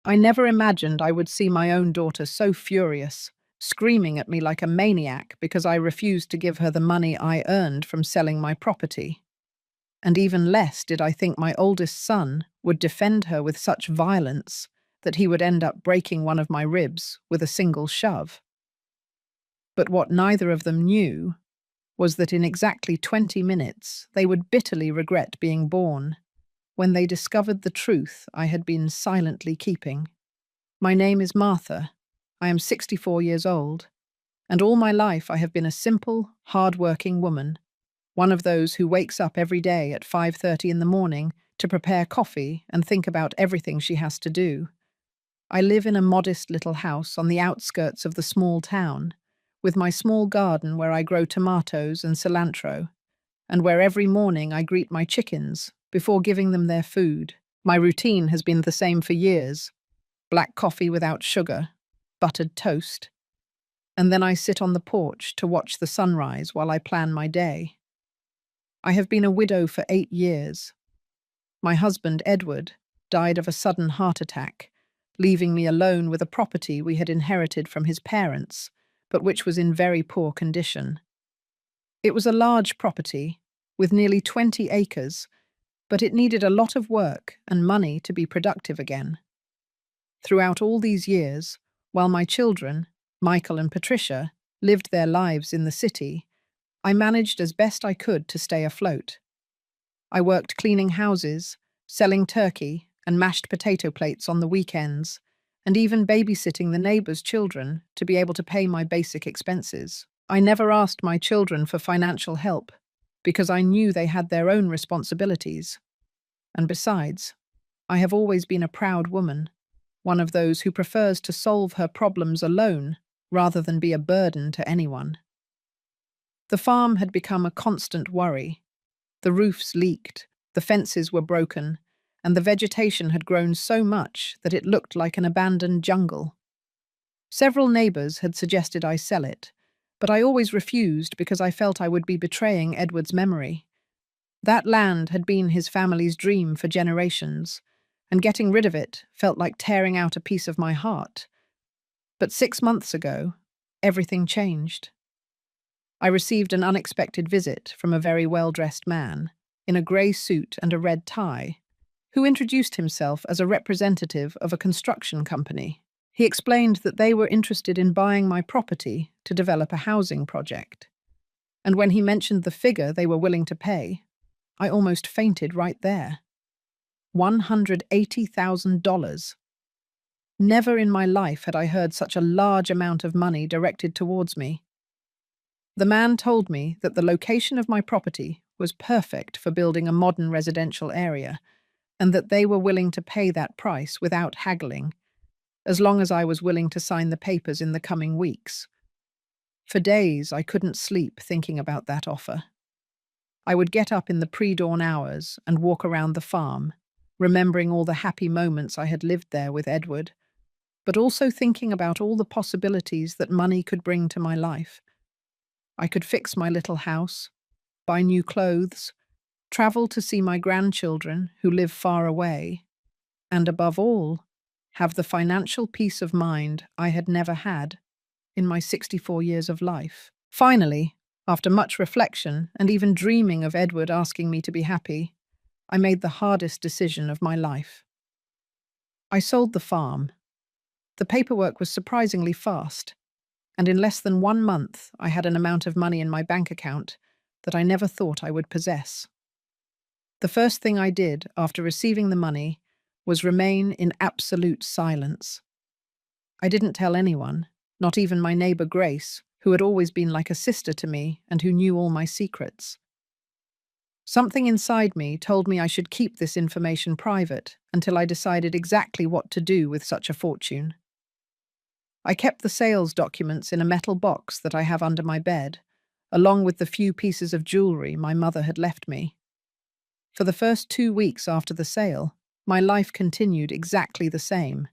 I never imagined I would see my own daughter so furious, screaming at me like a maniac because I refused to give her the money I earned from selling my property. And even less did I think my oldest son would defend her with such violence that he would end up breaking one of my ribs with a single shove. But what neither of them knew was that in exactly 20 minutes they would bitterly regret being born when they discovered the truth I had been silently keeping. My name is Martha. I am 64 years old, and all my life I have been a simple, hard-working woman, one of those who wakes up every day at 5:30 in the morning to prepare coffee and think about everything she has to do. I live in a modest little house on the outskirts of the small town, with my small garden where I grow tomatoes and cilantro, and where every morning I greet my chickens before giving them their food. My routine has been the same for years: black coffee without sugar, buttered toast, and then I sit on the porch to watch the sunrise while I plan my day. I have been a widow for 8 years. My husband, Edward, died of a sudden heart attack, leaving me alone with a property we had inherited from his parents, but which was in very poor condition. It was a large property, with nearly 20 acres, but it needed a lot of work and money to be productive again. Throughout all these years, while my children, Michael and Patricia, lived their lives in the city, I managed as best I could to stay afloat. I worked cleaning houses, selling turkey and mashed potato plates on the weekends, and even babysitting the neighbors' children to be able to pay my basic expenses. I never asked my children for financial help because I knew they had their own responsibilities. And besides, I have always been a proud woman, one of those who prefers to solve her problems alone rather than be a burden to anyone. The farm had become a constant worry. The roofs leaked, the fences were broken, and the vegetation had grown so much that it looked like an abandoned jungle. Several neighbors had suggested I sell it, but I always refused because I felt I would be betraying Edward's memory. That land had been his family's dream for generations, and getting rid of it felt like tearing out a piece of my heart. But 6 months ago, everything changed. I received an unexpected visit from a very well-dressed man, in a grey suit and a red tie, who introduced himself as a representative of a construction company. He explained that they were interested in buying my property to develop a housing project. And when he mentioned the figure they were willing to pay, I almost fainted right there. $180,000. Never in my life had I heard such a large amount of money directed towards me. The man told me that the location of my property was perfect for building a modern residential area, and that they were willing to pay that price without haggling, as long as I was willing to sign the papers in the coming weeks. For days, I couldn't sleep thinking about that offer. I would get up in the pre-dawn hours and walk around the farm, remembering all the happy moments I had lived there with Edward, but also thinking about all the possibilities that money could bring to my life. I could fix my little house, buy new clothes, travel to see my grandchildren who live far away, and above all, have the financial peace of mind I had never had in my 64 years of life. Finally, after much reflection and even dreaming of Edward asking me to be happy, I made the hardest decision of my life. I sold the farm. The paperwork was surprisingly fast, and in less than 1 month I had an amount of money in my bank account that I never thought I would possess. The first thing I did after receiving the money was remain in absolute silence. I didn't tell anyone, not even my neighbor Grace, who had always been like a sister to me and who knew all my secrets. Something inside me told me I should keep this information private until I decided exactly what to do with such a fortune. I kept the sales documents in a metal box that I have under my bed, along with the few pieces of jewelry my mother had left me. For the first 2 weeks after the sale, my life continued exactly the same.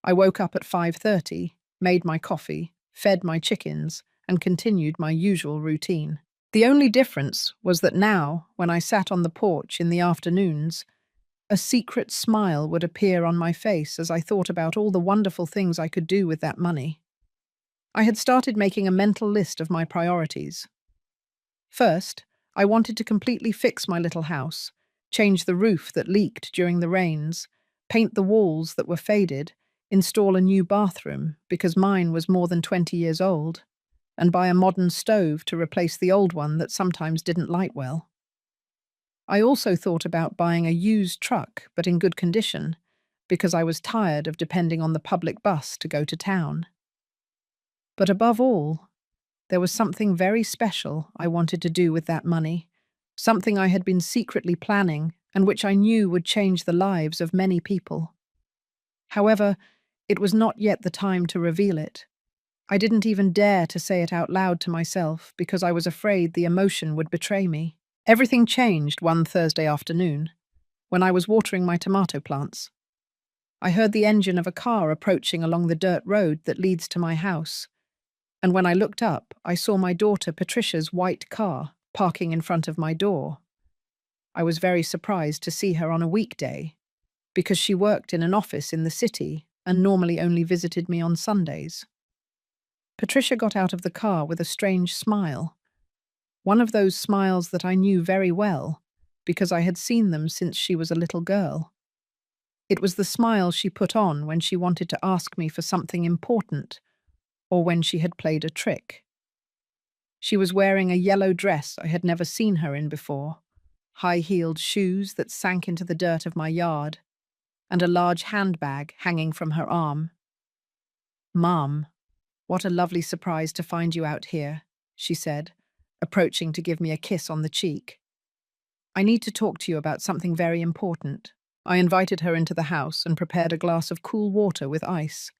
I woke up at 5:30, made my coffee, fed my chickens, and continued my usual routine. The only difference was that now, when I sat on the porch in the afternoons, A secret smile would appear on my face as I thought about all the wonderful things I could do with that money. I had started making a mental list of my priorities. First, I wanted to completely fix my little house, change the roof that leaked during the rains, paint the walls that were faded, install a new bathroom because mine was more than 20 years old, and buy a modern stove to replace the old one that sometimes didn't light well. I also thought about buying a used truck, but in good condition, because I was tired of depending on the public bus to go to town. But above all, there was something very special I wanted to do with that money, something I had been secretly planning and which I knew would change the lives of many people. However, it was not yet the time to reveal it. I didn't even dare to say it out loud to myself because I was afraid the emotion would betray me. Everything changed one Thursday afternoon, when I was watering my tomato plants. I heard the engine of a car approaching along the dirt road that leads to my house, and when I looked up, I saw my daughter Patricia's white car parking in front of my door. I was very surprised to see her on a weekday, because she worked in an office in the city and normally only visited me on Sundays. Patricia got out of the car with a strange smile. One of those smiles that I knew very well, because I had seen them since she was a little girl. It was the smile she put on when she wanted to ask me for something important, or when she had played a trick. She was wearing a yellow dress I had never seen her in before, high-heeled shoes that sank into the dirt of my yard, and a large handbag hanging from her arm. "Mom, what a lovely surprise to find you out here," she said, approaching to give me a kiss on the cheek. "I need to talk to you about something very important." I invited her into the house and prepared a glass of cool water with ice.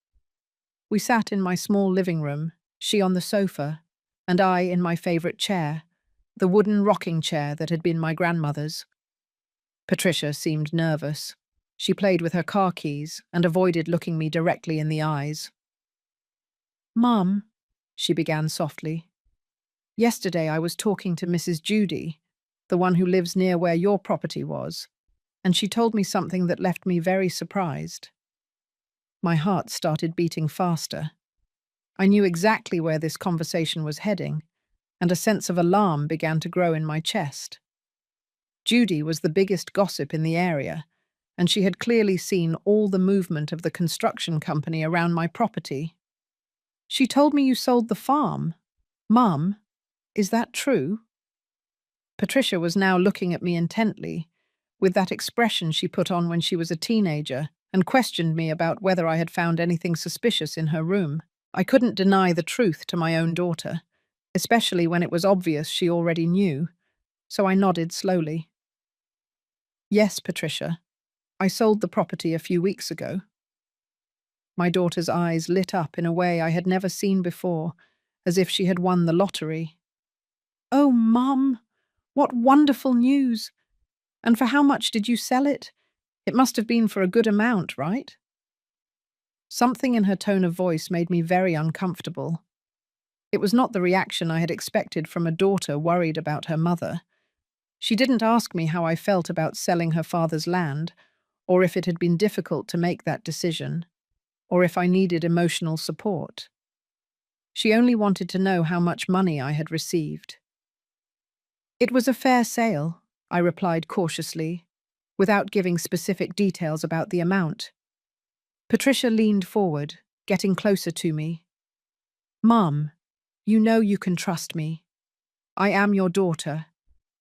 We sat in my small living room, she on the sofa, and I in my favorite chair, the wooden rocking chair that had been my grandmother's. Patricia seemed nervous. She played with her car keys and avoided looking me directly in the eyes. "Mum," she began softly, "yesterday I was talking to Mrs. Judy, the one who lives near where your property was, and she told me something that left me very surprised." My heart started beating faster. I knew exactly where this conversation was heading, and a sense of alarm began to grow in my chest. Judy was the biggest gossip in the area, and she had clearly seen all the movement of the construction company around my property. "She told me you sold the farm. Mum, is that true?" Patricia was now looking at me intently, with that expression she put on when she was a teenager, and questioned me about whether I had found anything suspicious in her room. I couldn't deny the truth to my own daughter, especially when it was obvious she already knew, so I nodded slowly. "Yes, Patricia, I sold the property a few weeks ago." My daughter's eyes lit up in a way I had never seen before, as if she had won the lottery. "Oh, Mum, what wonderful news! And for how much did you sell it? It must have been for a good amount, right?" Something in her tone of voice made me very uncomfortable. It was not the reaction I had expected from a daughter worried about her mother. She didn't ask me how I felt about selling her father's land, or if it had been difficult to make that decision, or if I needed emotional support. She only wanted to know how much money I had received. "It was a fair sale," I replied cautiously, without giving specific details about the amount. Patricia leaned forward, getting closer to me. "Mum, you know you can trust me. I am your daughter,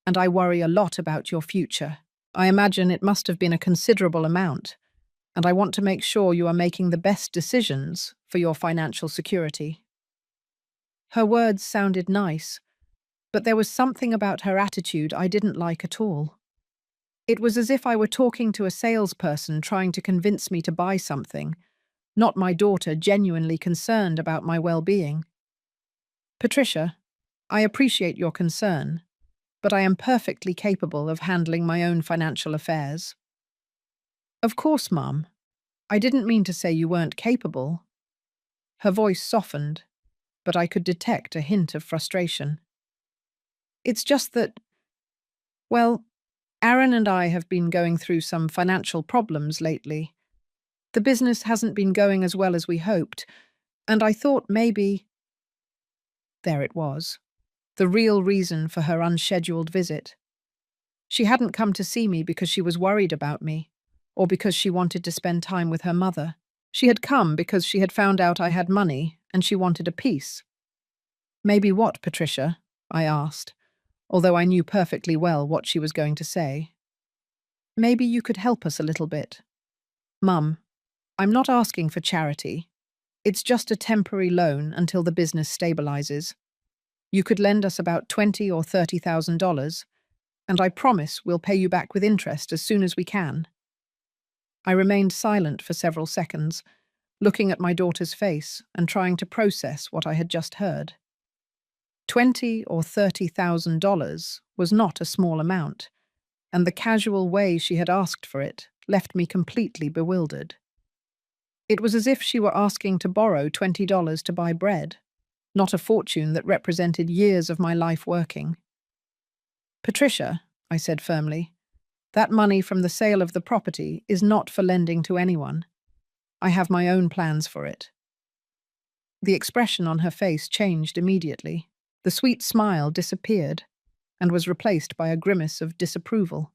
and I worry a lot about your future. I imagine it must have been a considerable amount, and I want to make sure you are making the best decisions for your financial security." Her words sounded nice, but there was something about her attitude I didn't like at all. It was as if I were talking to a salesperson trying to convince me to buy something, not my daughter genuinely concerned about my well-being. "Patricia, I appreciate your concern, but I am perfectly capable of handling my own financial affairs." "Of course, Mum. I didn't mean to say you weren't capable." Her voice softened, but I could detect a hint of frustration. "It's just that, well, Aaron and I have been going through some financial problems lately. The business hasn't been going as well as we hoped, and I thought maybe— There it was, the real reason for her unscheduled visit. She hadn't come to see me because she was worried about me, or because she wanted to spend time with her mother. She had come because she had found out I had money and she wanted a piece. Maybe what, Patricia? I asked, although I knew perfectly well what she was going to say. Maybe you could help us a little bit. Mum, I'm not asking for charity. It's just a temporary loan until the business stabilizes. You could lend us about $20,000 or $30,000, and I promise we'll pay you back with interest as soon as we can. I remained silent for several seconds, looking at my daughter's face and trying to process what I had just heard. $20,000 or $30,000 was not a small amount, and the casual way she had asked for it left me completely bewildered. It was as if she were asking to borrow $20 to buy bread, not a fortune that represented years of my life working. Patricia, I said firmly, that money from the sale of the property is not for lending to anyone. I have my own plans for it. The expression on her face changed immediately. The sweet smile disappeared and was replaced by a grimace of disapproval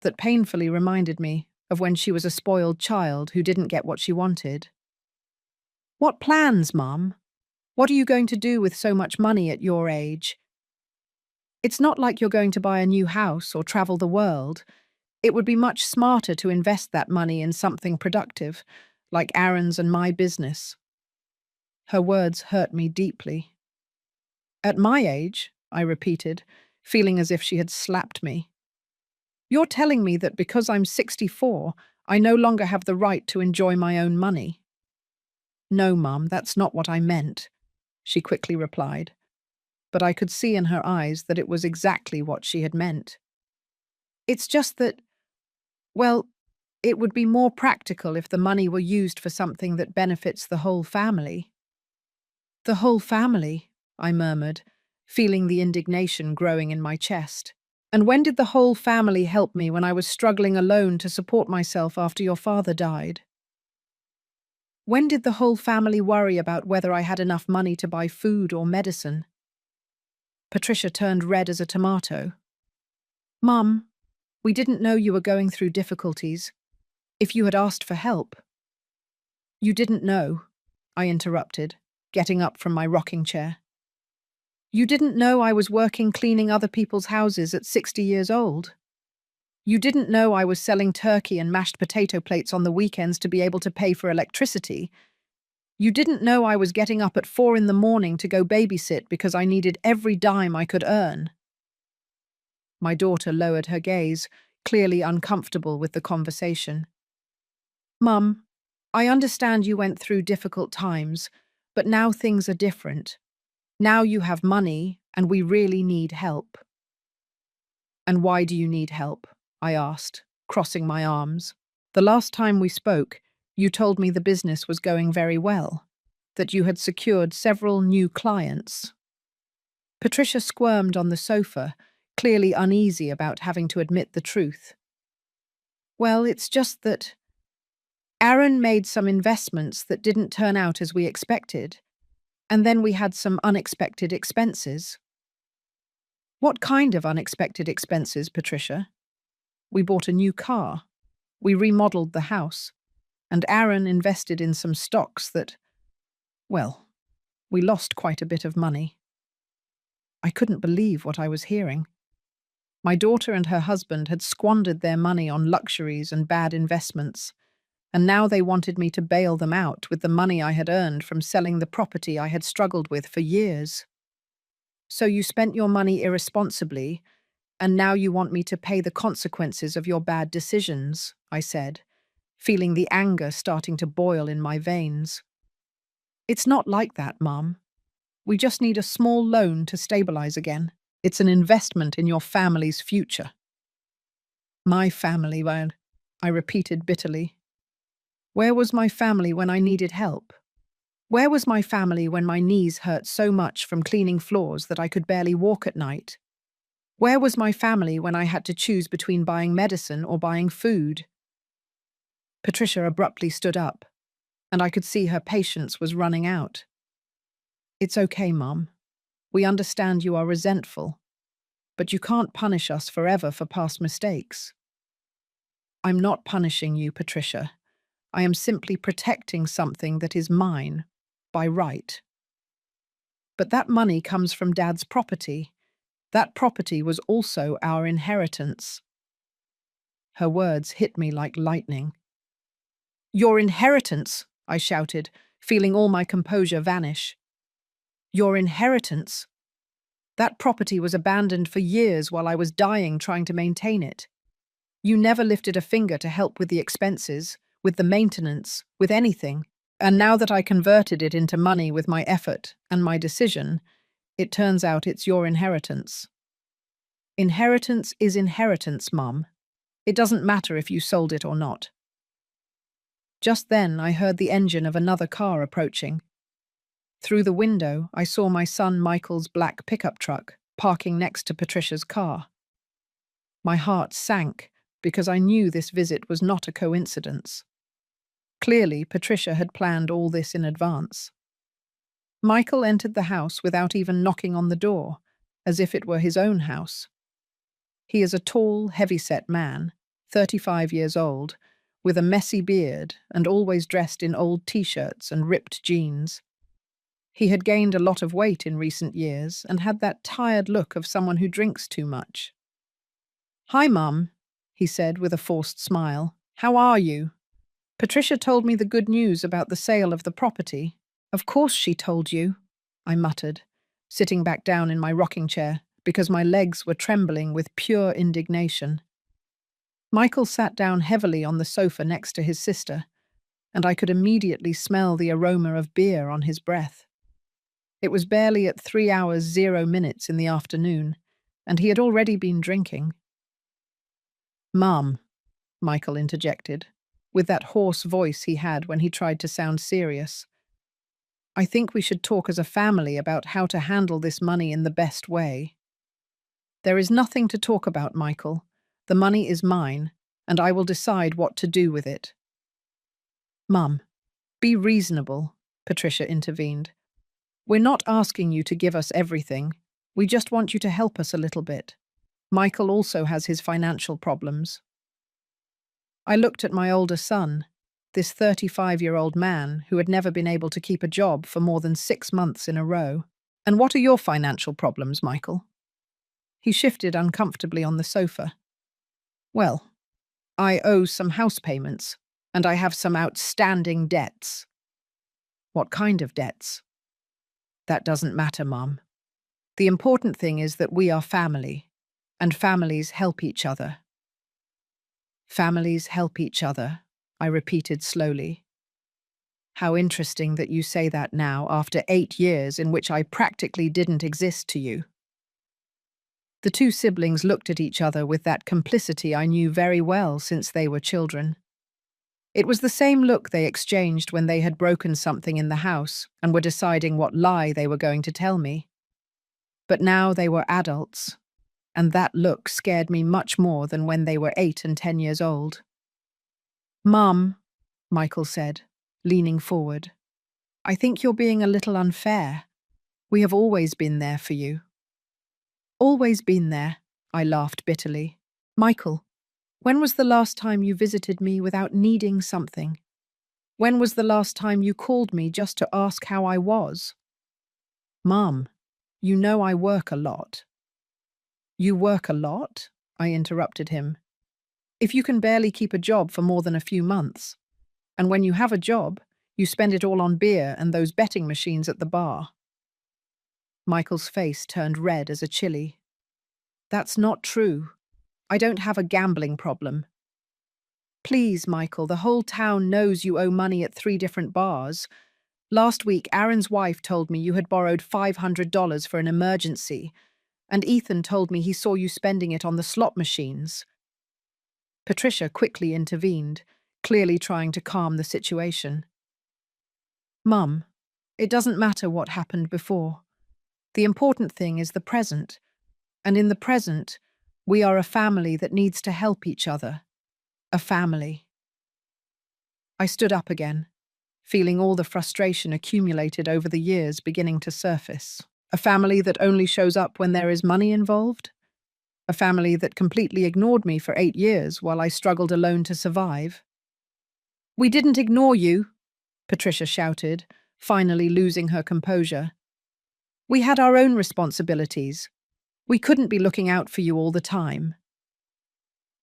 that painfully reminded me of when she was a spoiled child who didn't get what she wanted. What plans, Mum? What are you going to do with so much money at your age? It's not like you're going to buy a new house or travel the world. It would be much smarter to invest that money in something productive, like Aaron's and my business. Her words hurt me deeply. At my age, I repeated, feeling as if she had slapped me. You're telling me that because I'm 64, I no longer have the right to enjoy my own money? No, Mum, that's not what I meant, she quickly replied. But I could see in her eyes that it was exactly what she had meant. It's just that, well, it would be more practical if the money were used for something that benefits the whole family. The whole family, I murmured, feeling the indignation growing in my chest. And when did the whole family help me when I was struggling alone to support myself after your father died? When did the whole family worry about whether I had enough money to buy food or medicine? Patricia turned red as a tomato. Mum, we didn't know you were going through difficulties. If you had asked for help— You didn't know, I interrupted, getting up from my rocking chair. You didn't know I was working cleaning other people's houses at 60 years old. You didn't know I was selling turkey and mashed potato plates on the weekends to be able to pay for electricity. You didn't know I was getting up at 4 in the morning to go babysit because I needed every dime I could earn. My daughter lowered her gaze, clearly uncomfortable with the conversation. Mum, I understand you went through difficult times, but now things are different. Now you have money, and we really need help. And why do you need help? I asked, crossing my arms. The last time we spoke, you told me the business was going very well, that you had secured several new clients. Patricia squirmed on the sofa, clearly uneasy about having to admit the truth. Well, it's just that Aaron made some investments that didn't turn out as we expected, and then we had some unexpected expenses. What kind of unexpected expenses, Patricia? We bought a new car. We remodeled the house. And Aaron invested in some stocks that— well, we lost quite a bit of money. I couldn't believe what I was hearing. My daughter and her husband had squandered their money on luxuries and bad investments, and now they wanted me to bail them out with the money I had earned from selling the property I had struggled with for years. So you spent your money irresponsibly, and now you want me to pay the consequences of your bad decisions, I said, feeling the anger starting to boil in my veins. It's not like that, Mum. We just need a small loan to stabilize again. It's an investment in your family's future. My family, well, I repeated bitterly. Where was my family when I needed help? Where was my family when my knees hurt so much from cleaning floors that I could barely walk at night? Where was my family when I had to choose between buying medicine or buying food? Patricia abruptly stood up, and I could see her patience was running out. It's okay, Mum. We understand you are resentful, but you can't punish us forever for past mistakes. I'm not punishing you, Patricia. I am simply protecting something that is mine, by right. But that money comes from Dad's property. That property was also our inheritance. Her words hit me like lightning. Your inheritance, I shouted, feeling all my composure vanish. Your inheritance? That property was abandoned for years while I was dying trying to maintain it. You never lifted a finger to help with the expenses, with the maintenance, with anything. And now that I converted it into money with my effort and my decision, it turns out it's your inheritance. Inheritance is inheritance, Mum. It doesn't matter if you sold it or not. Just then, I heard the engine of another car approaching. Through the window, I saw my son Michael's black pickup truck parking next to Patricia's car. My heart sank because I knew this visit was not a coincidence. Clearly, Patricia had planned all this in advance. Michael entered the house without even knocking on the door, as if it were his own house. He is a tall, heavy-set man, 35 years old, with a messy beard and always dressed in old t-shirts and ripped jeans. He had gained a lot of weight in recent years and had that tired look of someone who drinks too much. "Hi, Mum," he said with a forced smile. "How are you? Patricia told me the good news about the sale of the property." "Of course she told you," I muttered, sitting back down in my rocking chair because my legs were trembling with pure indignation. Michael sat down heavily on the sofa next to his sister, and I could immediately smell the aroma of beer on his breath. It was barely at 3 hours 0 minutes in the afternoon, and he had already been drinking. "Mum," Michael interjected, with that hoarse voice he had when he tried to sound serious. "I think we should talk as a family about how to handle this money in the best way." "There is nothing to talk about, Michael. The money is mine, and I will decide what to do with it." "Mum, be reasonable," Patricia intervened. "We're not asking you to give us everything. We just want you to help us a little bit. Michael also has his financial problems." I looked at my older son, this 35-year-old man who had never been able to keep a job for more than 6 months in a row. "And what are your financial problems, Michael?" He shifted uncomfortably on the sofa. "Well, I owe some house payments, and I have some outstanding debts." "What kind of debts?" "That doesn't matter, Mum. The important thing is that we are family, and families help each other." "Families help each other," I repeated slowly. "How interesting that you say that now, after 8 years in which I practically didn't exist to you." The two siblings looked at each other with that complicity I knew very well since they were children. It was the same look they exchanged when they had broken something in the house and were deciding what lie they were going to tell me. But now they were adults, and that look scared me much more than when they were 8 and 10 years old. "Mum," Michael said, leaning forward, "I think you're being a little unfair. We have always been there for you." "Always been there," I laughed bitterly. "Michael, when was the last time you visited me without needing something? When was the last time you called me just to ask how I was?" "Mum, you know I work a lot." "You work a lot?" I interrupted him. "If you can barely keep a job for more than a few months, and when you have a job, you spend it all on beer and those betting machines at the bar." Michael's face turned red as a chili. "That's not true. I don't have a gambling problem." "Please, Michael, the whole town knows you owe money at 3 different bars. Last week, Aaron's wife told me you had borrowed $500 for an emergency, and Ethan told me he saw you spending it on the slot machines." Patricia quickly intervened, clearly trying to calm the situation. "Mum, it doesn't matter what happened before. The important thing is the present. And in the present, we are a family that needs to help each other. A family. I stood up again, feeling all the frustration accumulated over the years beginning to surface. A family that only shows up when there is money involved? A family that completely ignored me for 8 years while I struggled alone to survive? "We didn't ignore you," Patricia shouted, finally losing her composure. "We had our own responsibilities. We couldn't be looking out for you all the time."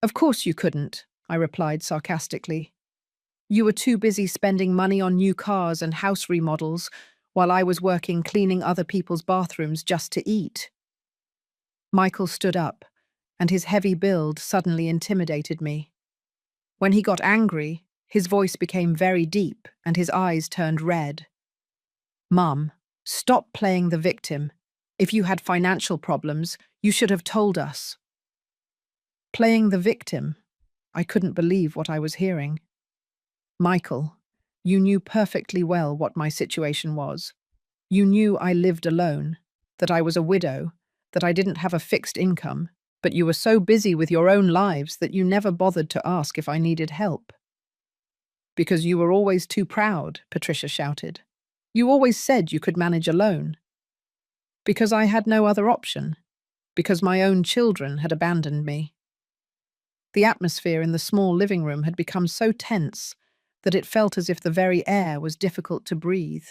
"Of course you couldn't," I replied sarcastically. "You were too busy spending money on new cars and house remodels while I was working cleaning other people's bathrooms just to eat." Michael stood up, and his heavy build suddenly intimidated me. When he got angry, his voice became very deep and his eyes turned red. "Mum, stop playing the victim. If you had financial problems, you should have told us." Playing the victim? I couldn't believe what I was hearing. "Michael, you knew perfectly well what my situation was. You knew I lived alone, that I was a widow, that I didn't have a fixed income, but you were so busy with your own lives that you never bothered to ask if I needed help." "Because you were always too proud," Patricia shouted. "You always said you could manage alone." "Because I had no other option. Because my own children had abandoned me." The atmosphere in the small living room had become so tense that it felt as if the very air was difficult to breathe.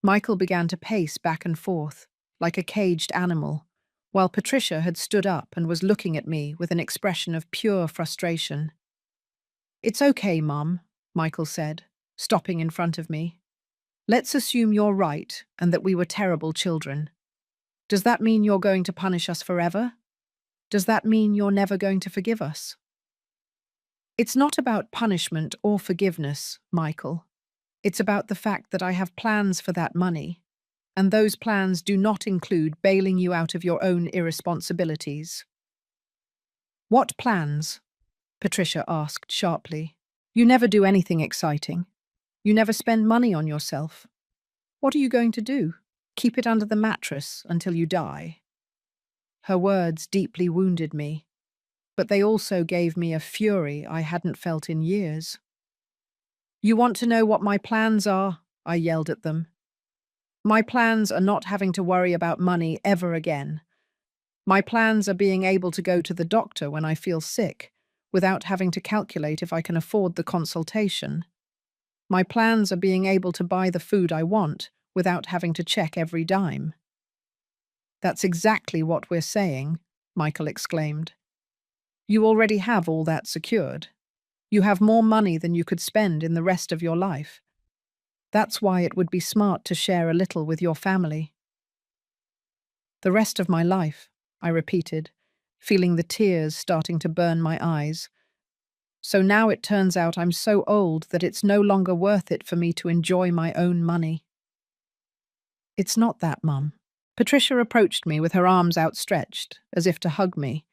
Michael began to pace back and forth, like a caged animal, while Patricia had stood up and was looking at me with an expression of pure frustration. "It's okay, Mum," Michael said, stopping in front of me. "Let's assume you're right and that we were terrible children. Does that mean you're going to punish us forever? Does that mean you're never going to forgive us?" "It's not about punishment or forgiveness, Michael. It's about the fact that I have plans for that money, and those plans do not include bailing you out of your own irresponsibilities." "What plans?" Patricia asked sharply. "You never do anything exciting. You never spend money on yourself. What are you going to do? Keep it under the mattress until you die?" Her words deeply wounded me, but they also gave me a fury I hadn't felt in years. "You want to know what my plans are?" I yelled at them. "My plans are not having to worry about money ever again. My plans are being able to go to the doctor when I feel sick, without having to calculate if I can afford the consultation. My plans are being able to buy the food I want without having to check every dime." "That's exactly what we're saying," Michael exclaimed. "You already have all that secured. You have more money than you could spend in the rest of your life. That's why it would be smart to share a little with your family." "The rest of my life," I repeated, feeling the tears starting to burn my eyes. "So now it turns out I'm so old that it's no longer worth it for me to enjoy my own money." "It's not that, Mum." Patricia approached me with her arms outstretched, as if to hug me,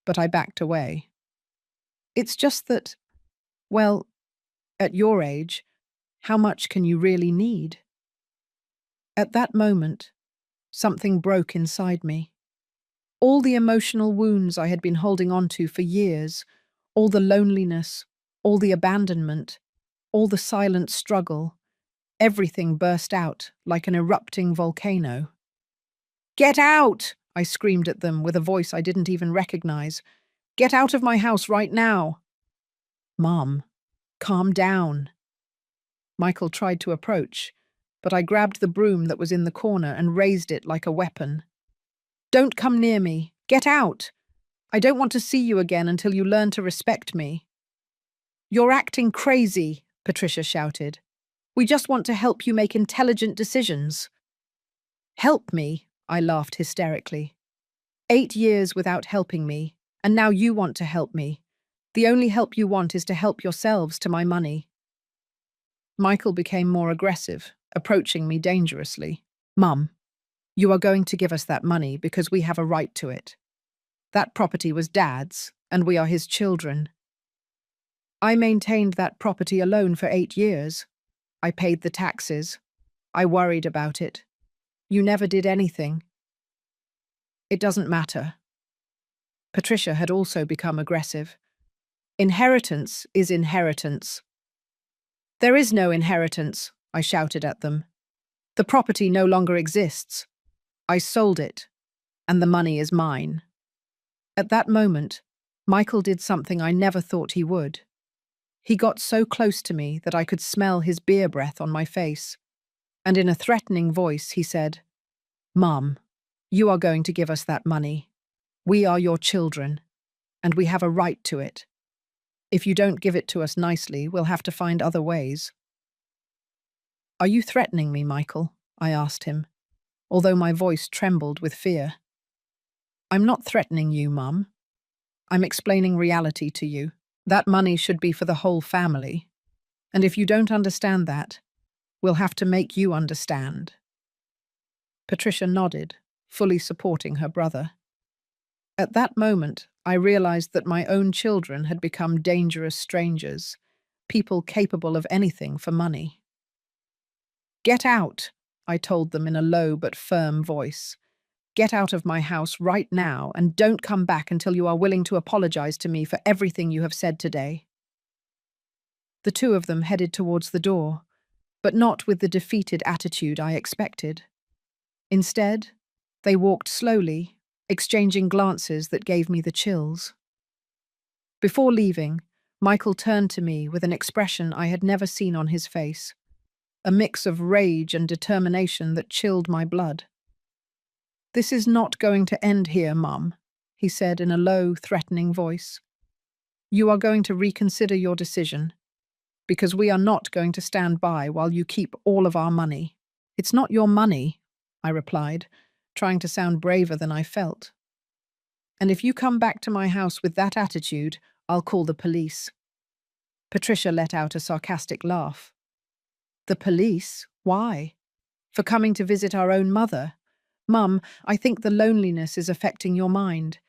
but I backed away. "It's just that, well, at your age, how much can you really need?" At that moment, something broke inside me. All the emotional wounds I had been holding on to for years, all the loneliness, all the abandonment, all the silent struggle, everything burst out like an erupting volcano. "Get out!" I screamed at them with a voice I didn't even recognize. "Get out of my house right now!" "Mom, calm down." Michael tried to approach, but I grabbed the broom that was in the corner and raised it like a weapon. "Don't come near me. Get out! I don't want to see you again until you learn to respect me." "You're acting crazy," Patricia shouted. "We just want to help you make intelligent decisions." "Help me?" I laughed hysterically. 8 years without helping me, and now you want to help me. The only help you want is to help yourselves to my money." Michael became more aggressive, approaching me dangerously. "Mum, you are going to give us that money because we have a right to it. That property was Dad's, and we are his children. I maintained that property alone for 8 years. I paid the taxes. I worried about it. You never did anything." It doesn't matter. Patricia had also become aggressive. Inheritance is inheritance. There is no inheritance, I shouted at them. The property no longer exists. I sold it, and the money is mine. At that moment, Michael did something I never thought he would. He got so close to me that I could smell his beer breath on my face, and in a threatening voice he said, "Mum, you are going to give us that money. We are your children, and we have a right to it. If you don't give it to us nicely, we'll have to find other ways." "Are you threatening me, Michael?" I asked him, although my voice trembled with fear. "I'm not threatening you, Mum. I'm explaining reality to you. That money should be for the whole family. And if you don't understand that, we'll have to make you understand." Patricia nodded, fully supporting her brother. At that moment, I realized that my own children had become dangerous strangers, people capable of anything for money. "Get out," I told them in a low but firm voice. "Get out of my house right now and don't come back until you are willing to apologize to me for everything you have said today." The two of them headed towards the door, but not with the defeated attitude I expected. Instead, they walked slowly, exchanging glances that gave me the chills. Before leaving, Michael turned to me with an expression I had never seen on his face, a mix of rage and determination that chilled my blood. "This is not going to end here, Mum," he said in a low, threatening voice. "You are going to reconsider your decision, because we are not going to stand by while you keep all of our money." "It's not your money," I replied, trying to sound braver than I felt. "And if you come back to my house with that attitude, I'll call the police." Patricia let out a sarcastic laugh. "The police? Why?" "For coming to visit our own mother. Mum, I think the loneliness is affecting your mind.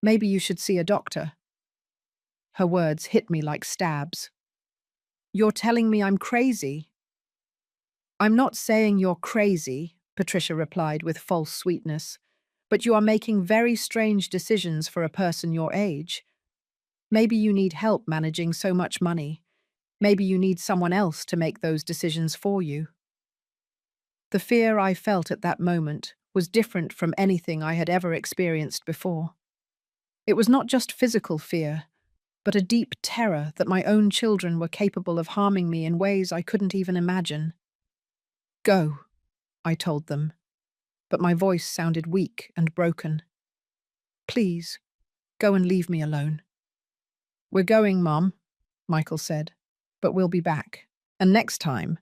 Maybe you should see a doctor." Her words hit me like stabs. "You're telling me I'm crazy?" "I'm not saying you're crazy," Patricia replied with false sweetness, "but you are making very strange decisions for a person your age. Maybe you need help managing so much money. Maybe you need someone else to make those decisions for you." The fear I felt at that moment was different from anything I had ever experienced before. It was not just physical fear, but a deep terror that my own children were capable of harming me in ways I couldn't even imagine. "Go," I told them, but my voice sounded weak and broken. "Please, go and leave me alone." "We're going, Mum," Michael said, "but we'll be back. And next time,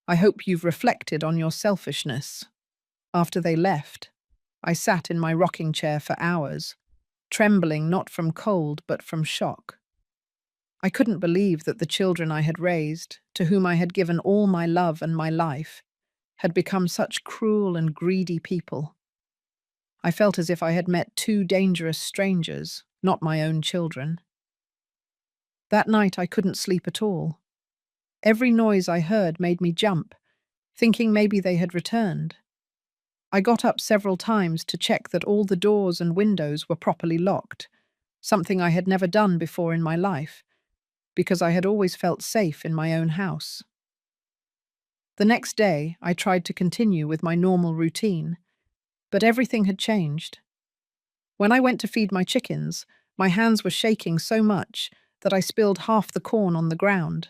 I hope you've reflected on your selfishness." After they left, I sat in my rocking chair for hours, trembling not from cold but from shock. I couldn't believe that the children I had raised, to whom I had given all my love and my life, had become such cruel and greedy people. I felt as if I had met two dangerous strangers, not my own children. That night I couldn't sleep at all. Every noise I heard made me jump, thinking maybe they had returned. I got up several times to check that all the doors and windows were properly locked, something I had never done before in my life, because I had always felt safe in my own house. The next day, I tried to continue with my normal routine, but everything had changed. When I went to feed my chickens, my hands were shaking so much that I spilled half the corn on the ground.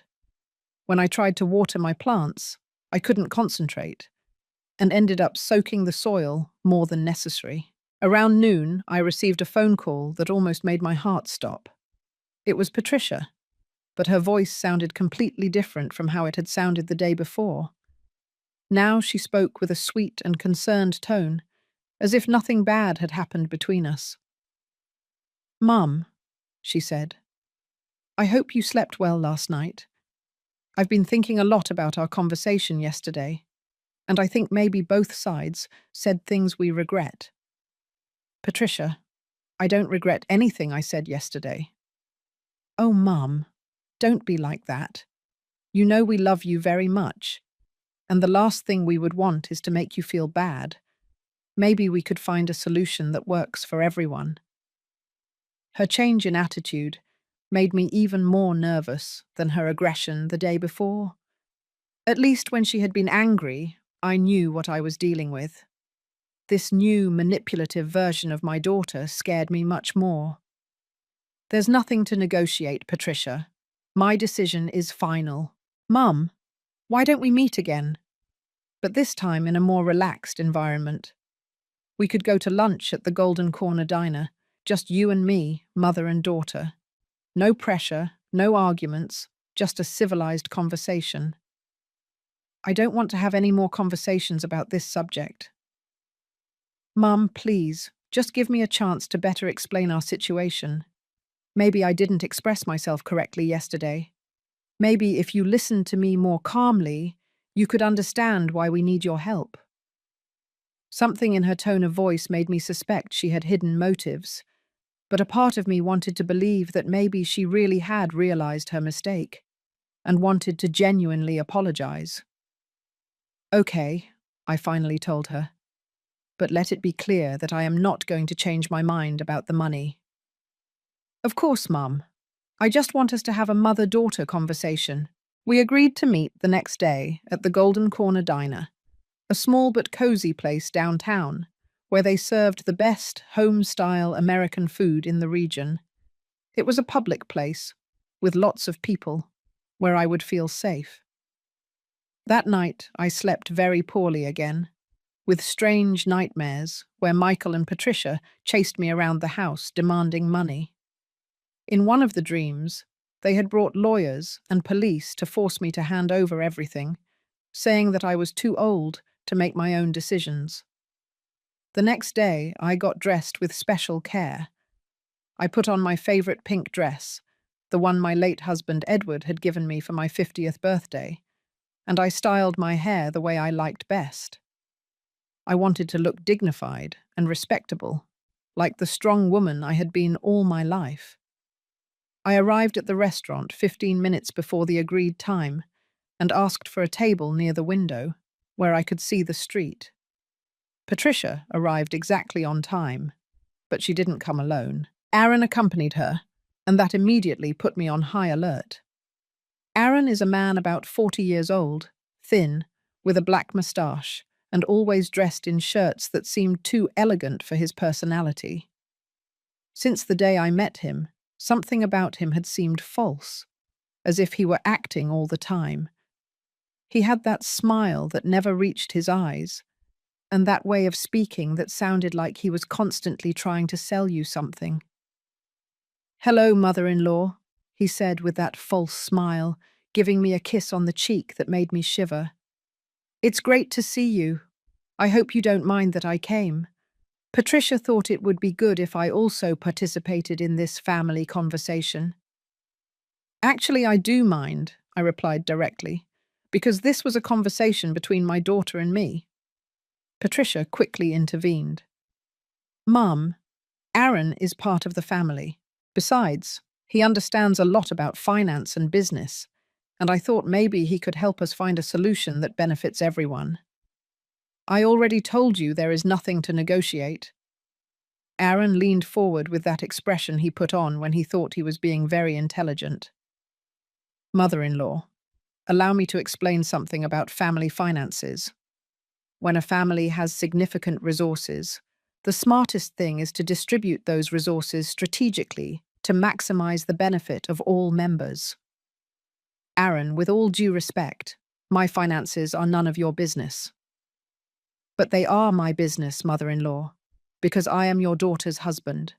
When I tried to water my plants, I couldn't concentrate, and ended up soaking the soil more than necessary. Around noon, I received a phone call that almost made my heart stop. It was Patricia, but her voice sounded completely different from how it had sounded the day before. Now she spoke with a sweet and concerned tone, as if nothing bad had happened between us. "Mum," she said, "I hope you slept well last night. I've been thinking a lot about our conversation yesterday, and I think maybe both sides said things we regret." "Patricia, I don't regret anything I said yesterday." "Oh, Mum, don't be like that. You know we love you very much, and the last thing we would want is to make you feel bad. Maybe we could find a solution that works for everyone. Her change in attitude made me even more nervous than her aggression the day before. At least when she had been angry, I knew what I was dealing with. This new manipulative version of my daughter scared me much more. There's nothing to negotiate, Patricia. My decision is final. Mum, why don't we meet again? But this time in a more relaxed environment. We could go to lunch at the Golden Corner Diner, just you and me, mother and daughter. No pressure, no arguments, just a civilized conversation. I don't want to have any more conversations about this subject. Mum, please, just give me a chance to better explain our situation. Maybe I didn't express myself correctly yesterday. Maybe if you listened to me more calmly, you could understand why we need your help. Something in her tone of voice made me suspect she had hidden motives, but a part of me wanted to believe that maybe she really had realized her mistake and wanted to genuinely apologize. Okay, I finally told her, but let it be clear that I am not going to change my mind about the money. Of course, Mum. I just want us to have a mother-daughter conversation. We agreed to meet the next day at the Golden Corner Diner, a small but cozy place downtown, where they served the best home-style American food in the region. It was a public place, with lots of people, where I would feel safe. That night, I slept very poorly again, with strange nightmares where Michael and Patricia chased me around the house demanding money. In one of the dreams, they had brought lawyers and police to force me to hand over everything, saying that I was too old to make my own decisions. The next day, I got dressed with special care. I put on my favorite pink dress, the one my late husband Edward had given me for my 50th birthday, and I styled my hair the way I liked best. I wanted to look dignified and respectable, like the strong woman I had been all my life. I arrived at the restaurant 15 minutes before the agreed time and asked for a table near the window, where I could see the street. Patricia arrived exactly on time, but she didn't come alone. Aaron accompanied her, and that immediately put me on high alert. Aaron is a man about 40 years old, thin, with a black moustache, and always dressed in shirts that seemed too elegant for his personality. Since the day I met him, something about him had seemed false, as if he were acting all the time. He had that smile that never reached his eyes, and that way of speaking that sounded like he was constantly trying to sell you something. "Hello, mother-in-law," he said with that false smile, giving me a kiss on the cheek that made me shiver. "It's great to see you. I hope you don't mind that I came. Patricia thought it would be good if I also participated in this family conversation." "Actually, I do mind," I replied directly, "because this was a conversation between my daughter and me." Patricia quickly intervened. "Mum, Aaron is part of the family. Besides, he understands a lot about finance and business, and I thought maybe he could help us find a solution that benefits everyone. I already told you there is nothing to negotiate." Aaron leaned forward with that expression he put on when he thought he was being very intelligent. "Mother-in-law, allow me to explain something about family finances. When a family has significant resources, the smartest thing is to distribute those resources strategically to maximize the benefit of all members. Aaron, with all due respect, my finances are none of your business. But they are my business, mother-in-law, because I am your daughter's husband.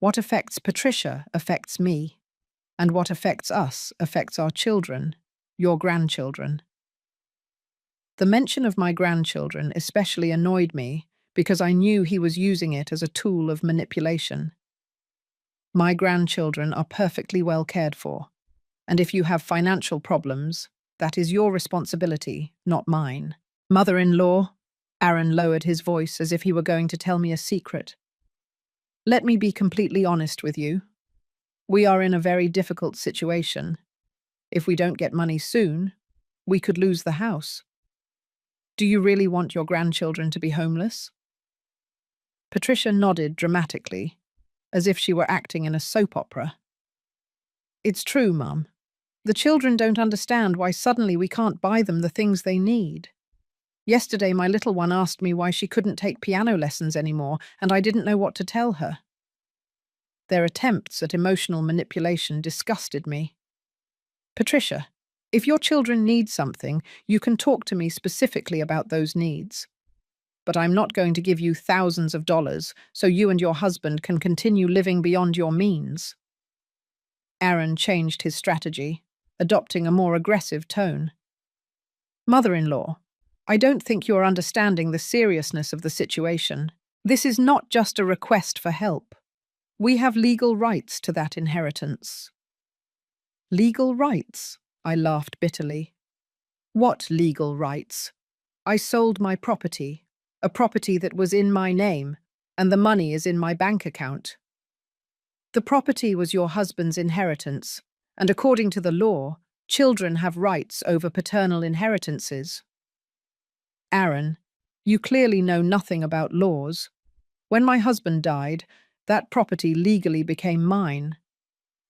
What affects Patricia affects me, and what affects us affects our children, your grandchildren." The mention of my grandchildren especially annoyed me because I knew he was using it as a tool of manipulation. My grandchildren are perfectly well cared for, and if you have financial problems, that is your responsibility, not mine. "Mother-in-law," Aaron lowered his voice as if he were going to tell me a secret. "Let me be completely honest with you. We are in a very difficult situation. If we don't get money soon, we could lose the house. Do you really want your grandchildren to be homeless? Patricia nodded dramatically, as if she were acting in a soap opera. It's true, Mum. The children don't understand why suddenly we can't buy them the things they need. Yesterday, my little one asked me why she couldn't take piano lessons anymore, and I didn't know what to tell her. Their attempts at emotional manipulation disgusted me. Patricia, if your children need something, you can talk to me specifically about those needs. But I'm not going to give you thousands of dollars so you and your husband can continue living beyond your means. Aaron changed his strategy, adopting a more aggressive tone. Mother-in-law, I don't think you are understanding the seriousness of the situation. This is not just a request for help. We have legal rights to that inheritance. Legal rights? I laughed bitterly. What legal rights? I sold my property, a property that was in my name, and the money is in my bank account. The property was your husband's inheritance, and according to the law, children have rights over paternal inheritances. Aaron, you clearly know nothing about laws. When my husband died, that property legally became mine.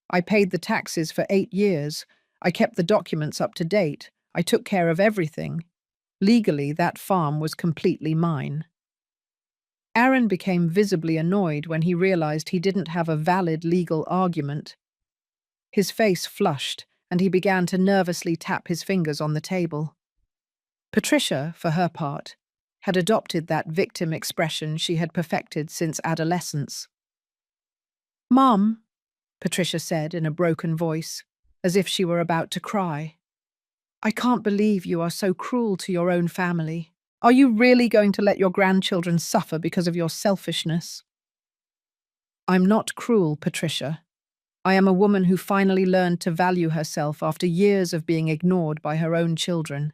I paid the taxes for 8 years. I kept the documents up to date. I took care of everything. Legally, that farm was completely mine. Aaron became visibly annoyed when he realized he didn't have a valid legal argument. His face flushed, and he began to nervously tap his fingers on the table. Patricia, for her part, had adopted that victim expression she had perfected since adolescence. "Mom," Patricia said in a broken voice, as if she were about to cry, "I can't believe you are so cruel to your own family. Are you really going to let your grandchildren suffer because of your selfishness?" "I'm not cruel, Patricia. I am a woman who finally learned to value herself after years of being ignored by her own children."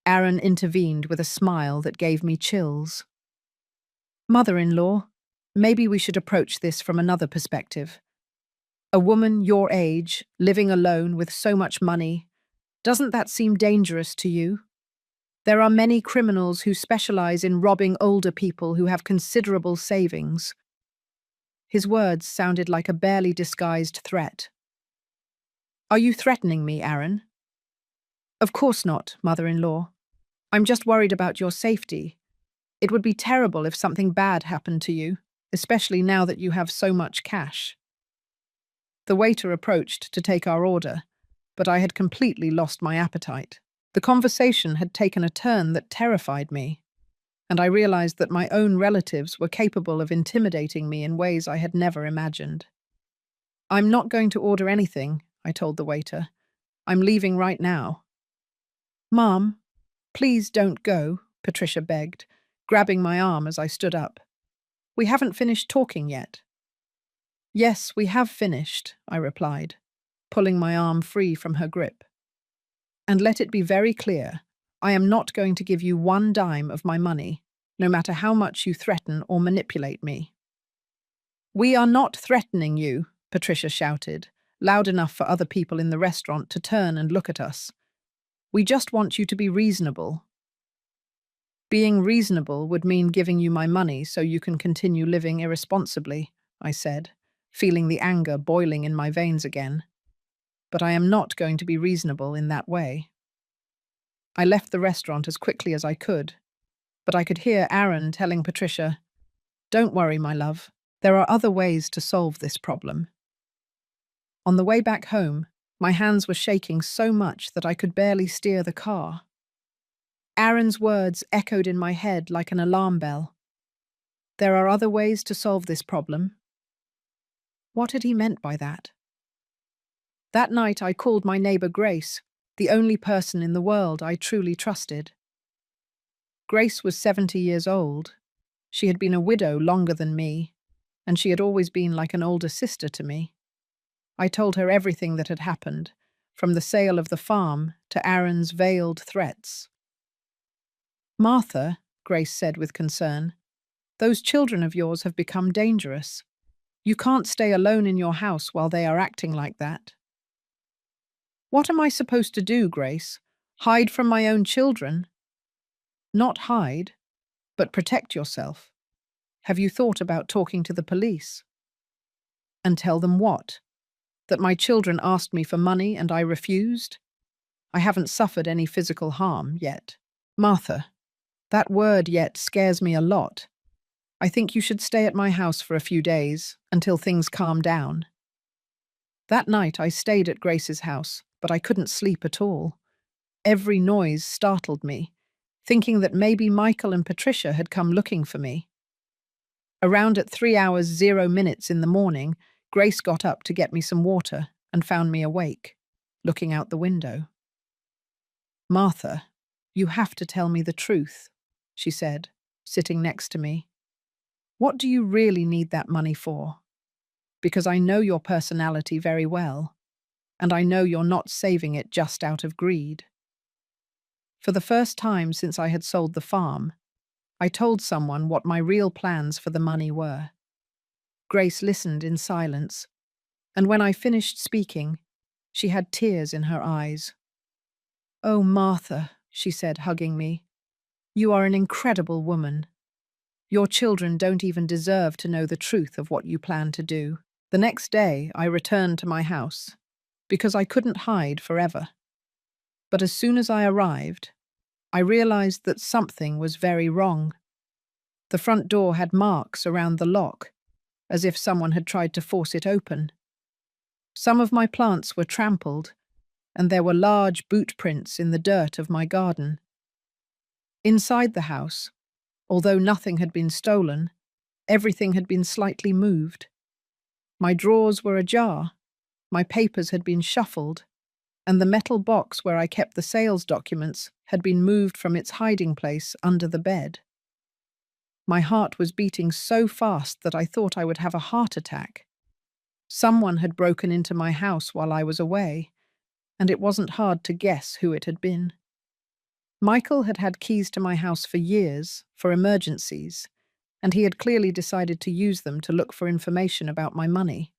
Aaron intervened with a smile that gave me chills. "Mother-in-law, maybe we should approach this from another perspective. A woman your age, living alone with so much money, doesn't that seem dangerous to you? There are many criminals who specialize in robbing older people who have considerable savings." His words sounded like a barely disguised threat. "Are you threatening me, Aaron?" "Of course not, mother-in-law. I'm just worried about your safety. It would be terrible if something bad happened to you, especially now that you have so much cash." The waiter approached to take our order, but I had completely lost my appetite. The conversation had taken a turn that terrified me, and I realized that my own relatives were capable of intimidating me in ways I had never imagined. "I'm not going to order anything," I told the waiter. "I'm leaving right now." "Mom, please don't go," Patricia begged, grabbing my arm as I stood up. "We haven't finished talking yet." "Yes, we have finished," I replied, pulling my arm free from her grip. "And let it be very clear, I am not going to give you 1 dime of my money, no matter how much you threaten or manipulate me." "We are not threatening you," Patricia shouted, loud enough for other people in the restaurant to turn and look at us. "We just want you to be reasonable." "Being reasonable would mean giving you my money so you can continue living irresponsibly," I said, feeling the anger boiling in my veins again. "But I am not going to be reasonable in that way." I left the restaurant as quickly as I could, but I could hear Aaron telling Patricia, "Don't worry, my love. There are other ways to solve this problem." On the way back home, my hands were shaking so much that I could barely steer the car. Aaron's words echoed in my head like an alarm bell. There are other ways to solve this problem. What had he meant by that? That night I called my neighbor Grace, the only person in the world I truly trusted. Grace was 70 years old. She had been a widow longer than me, and she had always been like an older sister to me. I told her everything that had happened, from the sale of the farm to Aaron's veiled threats. "Martha," Grace said with concern, "those children of yours have become dangerous. You can't stay alone in your house while they are acting like that." "What am I supposed to do, Grace? Hide from my own children?" "Not hide, but protect yourself. Have you thought about talking to the police? And tell them what? That my children asked me for money and I refused? I haven't suffered any physical harm yet. Martha, that word yet scares me a lot. I think you should stay at my house for a few days until things calm down. That night I stayed at Grace's house, but I couldn't sleep at all. Every noise startled me, thinking that maybe Michael and Patricia had come looking for me. Around at 3 hours 0 minutes in the morning, Grace got up to get me some water and found me awake, looking out the window. Martha, you have to tell me the truth, she said, sitting next to me. What do you really need that money for? Because I know your personality very well, and I know you're not saving it just out of greed. For the first time since I had sold the farm, I told someone what my real plans for the money were. Grace listened in silence, and when I finished speaking, she had tears in her eyes. "Oh, Martha," she said, hugging me, "you are an incredible woman. Your children don't even deserve to know the truth of what you plan to do." The next day, I returned to my house, because I couldn't hide forever. But as soon as I arrived, I realized that something was very wrong. The front door had marks around the lock, as if someone had tried to force it open. Some of my plants were trampled, and there were large boot prints in the dirt of my garden. Inside the house, although nothing had been stolen, everything had been slightly moved. My drawers were ajar, my papers had been shuffled, and the metal box where I kept the sales documents had been moved from its hiding place under the bed. My heart was beating so fast that I thought I would have a heart attack. Someone had broken into my house while I was away, and it wasn't hard to guess who it had been. Michael had had keys to my house for years, for emergencies, and he had clearly decided to use them to look for information about my money.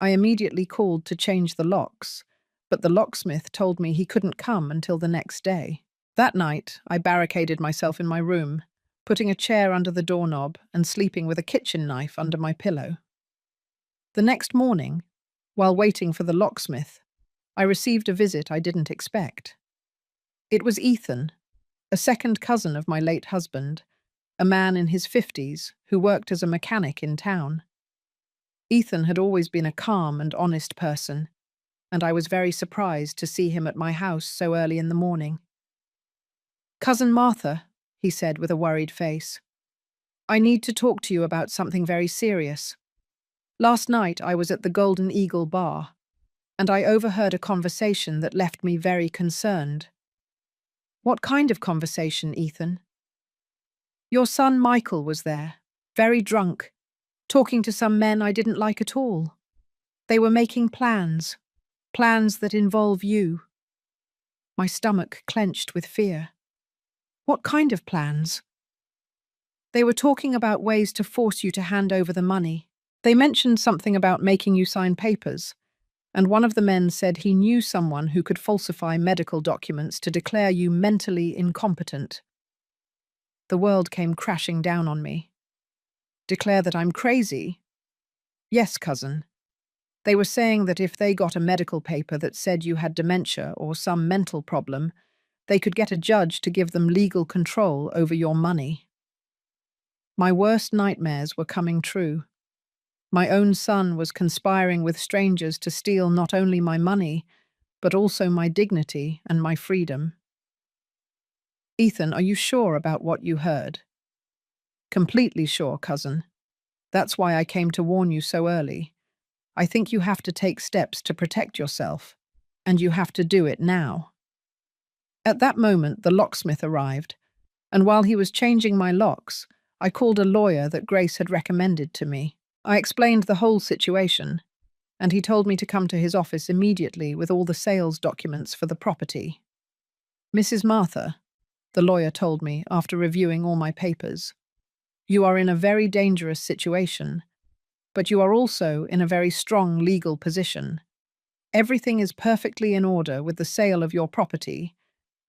I immediately called to change the locks, but the locksmith told me he couldn't come until the next day. That night, I barricaded myself in my room, putting a chair under the doorknob and sleeping with a kitchen knife under my pillow. The next morning, while waiting for the locksmith, I received a visit I didn't expect. It was Ethan, a second cousin of my late husband, a man in his 50s who worked as a mechanic in town. Ethan had always been a calm and honest person, and I was very surprised to see him at my house so early in the morning. "Cousin Martha," he said with a worried face, "I need to talk to you about something very serious. Last night I was at the Golden Eagle bar, and I overheard a conversation that left me very concerned." "What kind of conversation, Ethan?" "Your son Michael was there, very drunk, talking to some men I didn't like at all. They were making plans that involve you." My stomach clenched with fear. "What kind of plans?" "They were talking about ways to force you to hand over the money. They mentioned something about making you sign papers, and one of the men said he knew someone who could falsify medical documents to declare you mentally incompetent." The world came crashing down on me. "Declare that I'm crazy?" "Yes, cousin. They were saying that if they got a medical paper that said you had dementia or some mental problem, they could get a judge to give them legal control over your money." My worst nightmares were coming true. My own son was conspiring with strangers to steal not only my money, but also my dignity and my freedom. "Ethan, are you sure about what you heard?" "Completely sure, cousin. That's why I came to warn you so early. I think you have to take steps to protect yourself, and you have to do it now." At that moment, the locksmith arrived, and while he was changing my locks, I called a lawyer that Grace had recommended to me. I explained the whole situation, and he told me to come to his office immediately with all the sales documents for the property. "Mrs. Martha," the lawyer told me after reviewing all my papers, "you are in a very dangerous situation, but you are also in a very strong legal position. Everything is perfectly in order with the sale of your property,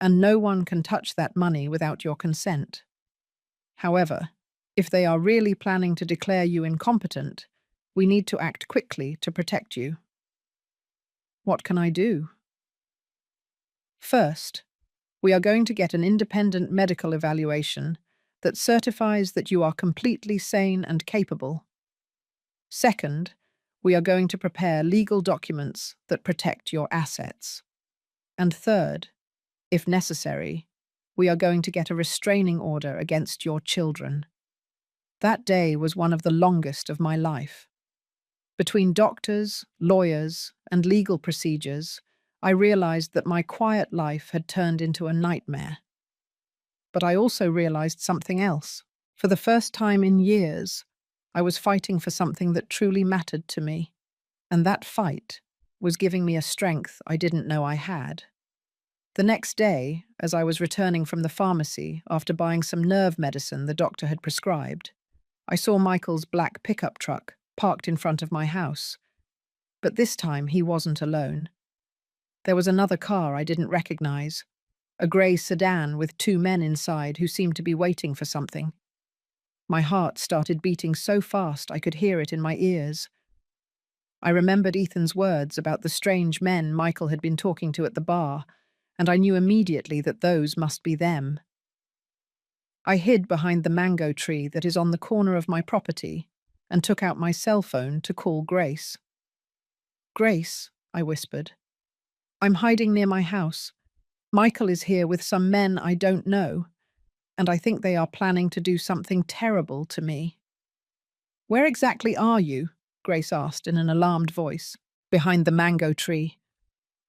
and no one can touch that money without your consent. However, If they are really planning to declare you incompetent, we need to act quickly to protect you. What can I do? First, we are going to get an independent medical evaluation that certifies that you are completely sane and capable. Second, we are going to prepare legal documents that protect your assets. And third, if necessary, we are going to get a restraining order against your children. That day was one of the longest of my life. Between doctors, lawyers, and legal procedures, I realized that my quiet life had turned into a nightmare. But I also realized something else. For the first time in years, I was fighting for something that truly mattered to me. And that fight was giving me a strength I didn't know I had. The next day, as I was returning from the pharmacy after buying some nerve medicine the doctor had prescribed, I saw Michael's black pickup truck parked in front of my house. But this time he wasn't alone. There was another car I didn't recognize, a grey sedan with two men inside who seemed to be waiting for something. My heart started beating so fast I could hear it in my ears. I remembered Ethan's words about the strange men Michael had been talking to at the bar, and I knew immediately that those must be them. I hid behind the mango tree that is on the corner of my property and took out my cell phone to call Grace. "Grace," I whispered, "I'm hiding near my house. Michael is here with some men I don't know, and I think they are planning to do something terrible to me." "Where exactly are you?" Grace asked in an alarmed voice. "Behind the mango tree.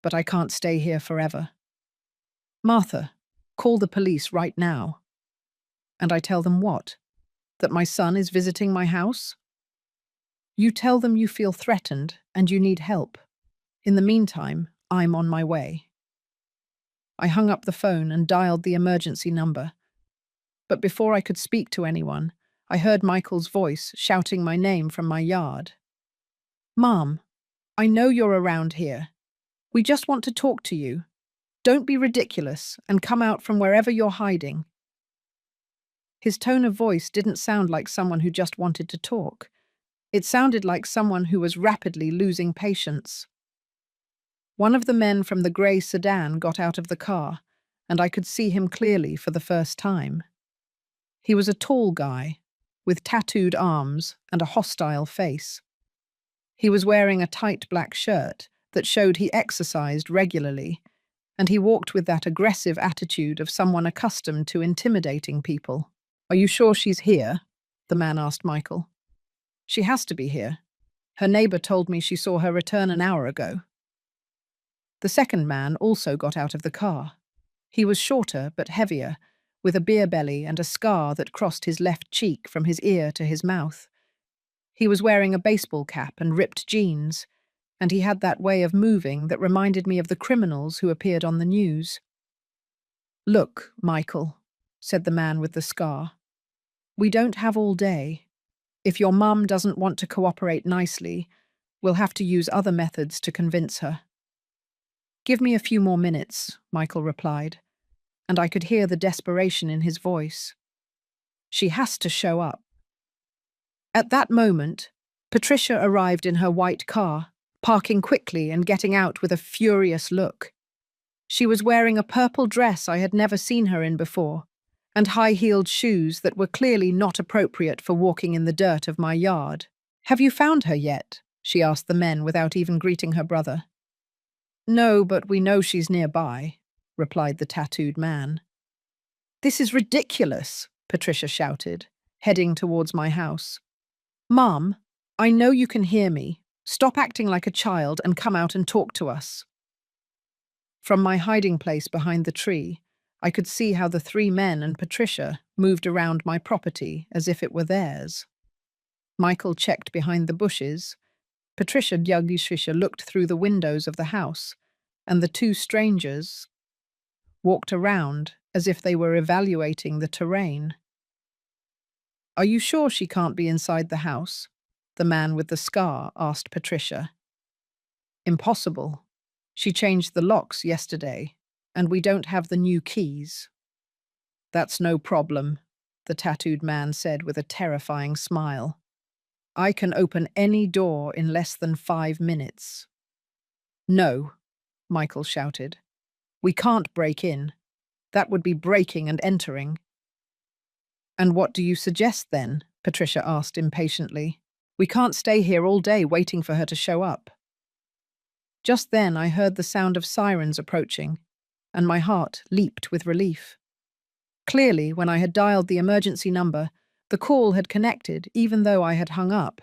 But I can't stay here forever." "Martha, call the police right now." "And I tell them what? That my son is visiting my house?" "You tell them you feel threatened and you need help. In the meantime, I'm on my way." I hung up the phone and dialed the emergency number. But before I could speak to anyone, I heard Michael's voice shouting my name from my yard. "Mom, I know you're around here. We just want to talk to you. Don't be ridiculous and come out from wherever you're hiding." His tone of voice didn't sound like someone who just wanted to talk. It sounded like someone who was rapidly losing patience. One of the men from the grey sedan got out of the car, and I could see him clearly for the first time. He was a tall guy, with tattooed arms and a hostile face. He was wearing a tight black shirt that showed he exercised regularly, and he walked with that aggressive attitude of someone accustomed to intimidating people. "Are you sure she's here?" the man asked Michael. "She has to be here. Her neighbor told me she saw her return an hour ago." The second man also got out of the car. He was shorter but heavier, with a beer belly and a scar that crossed his left cheek from his ear to his mouth. He was wearing a baseball cap and ripped jeans, and he had that way of moving that reminded me of the criminals who appeared on the news. "Look, Michael," said the man with the scar, "we don't have all day. If your mum doesn't want to cooperate nicely, we'll have to use other methods to convince her." "Give me a few more minutes," Michael replied, and I could hear the desperation in his voice. "She has to show up." At that moment, Patricia arrived in her white car, parking quickly and getting out with a furious look. She was wearing a purple dress I had never seen her in before, and high-heeled shoes that were clearly not appropriate for walking in the dirt of my yard. "Have you found her yet?" she asked the men without even greeting her brother. "No, but we know she's nearby," replied the tattooed man. "This is ridiculous," Patricia shouted, heading towards my house. "Mom, I know you can hear me. Stop acting like a child and come out and talk to us." From my hiding place behind the tree, I could see how the three men and Patricia moved around my property as if it were theirs. Michael checked behind the bushes. Patricia Djagishvisha looked through the windows of the house, and the two strangers walked around as if they were evaluating the terrain. "Are you sure she can't be inside the house?" the man with the scar asked Patricia. "Impossible. She changed the locks yesterday, and we don't have the new keys." "That's no problem," the tattooed man said with a terrifying smile. I can open any door in less than 5 minutes. No, Michael shouted. We can't break in. That would be breaking and entering. And what do you suggest then? Patricia asked impatiently. We can't stay here all day waiting for her to show up. Just then I heard the sound of sirens approaching, and my heart leaped with relief. Clearly, when I had dialed the emergency number, the call had connected even though I had hung up,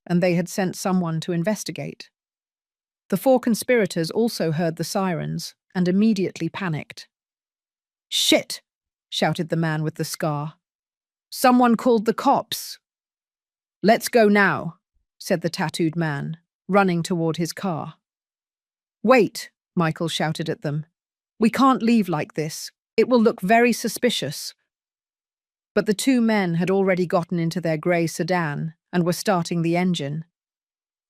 and they had sent someone to investigate. The 4 conspirators also heard the sirens and immediately panicked. Shit! Shouted the man with the scar. Someone called the cops. Let's go now, said the tattooed man, running toward his car. Wait, Michael shouted at them. We can't leave like this. It will look very suspicious. But the 2 men had already gotten into their grey sedan and were starting the engine.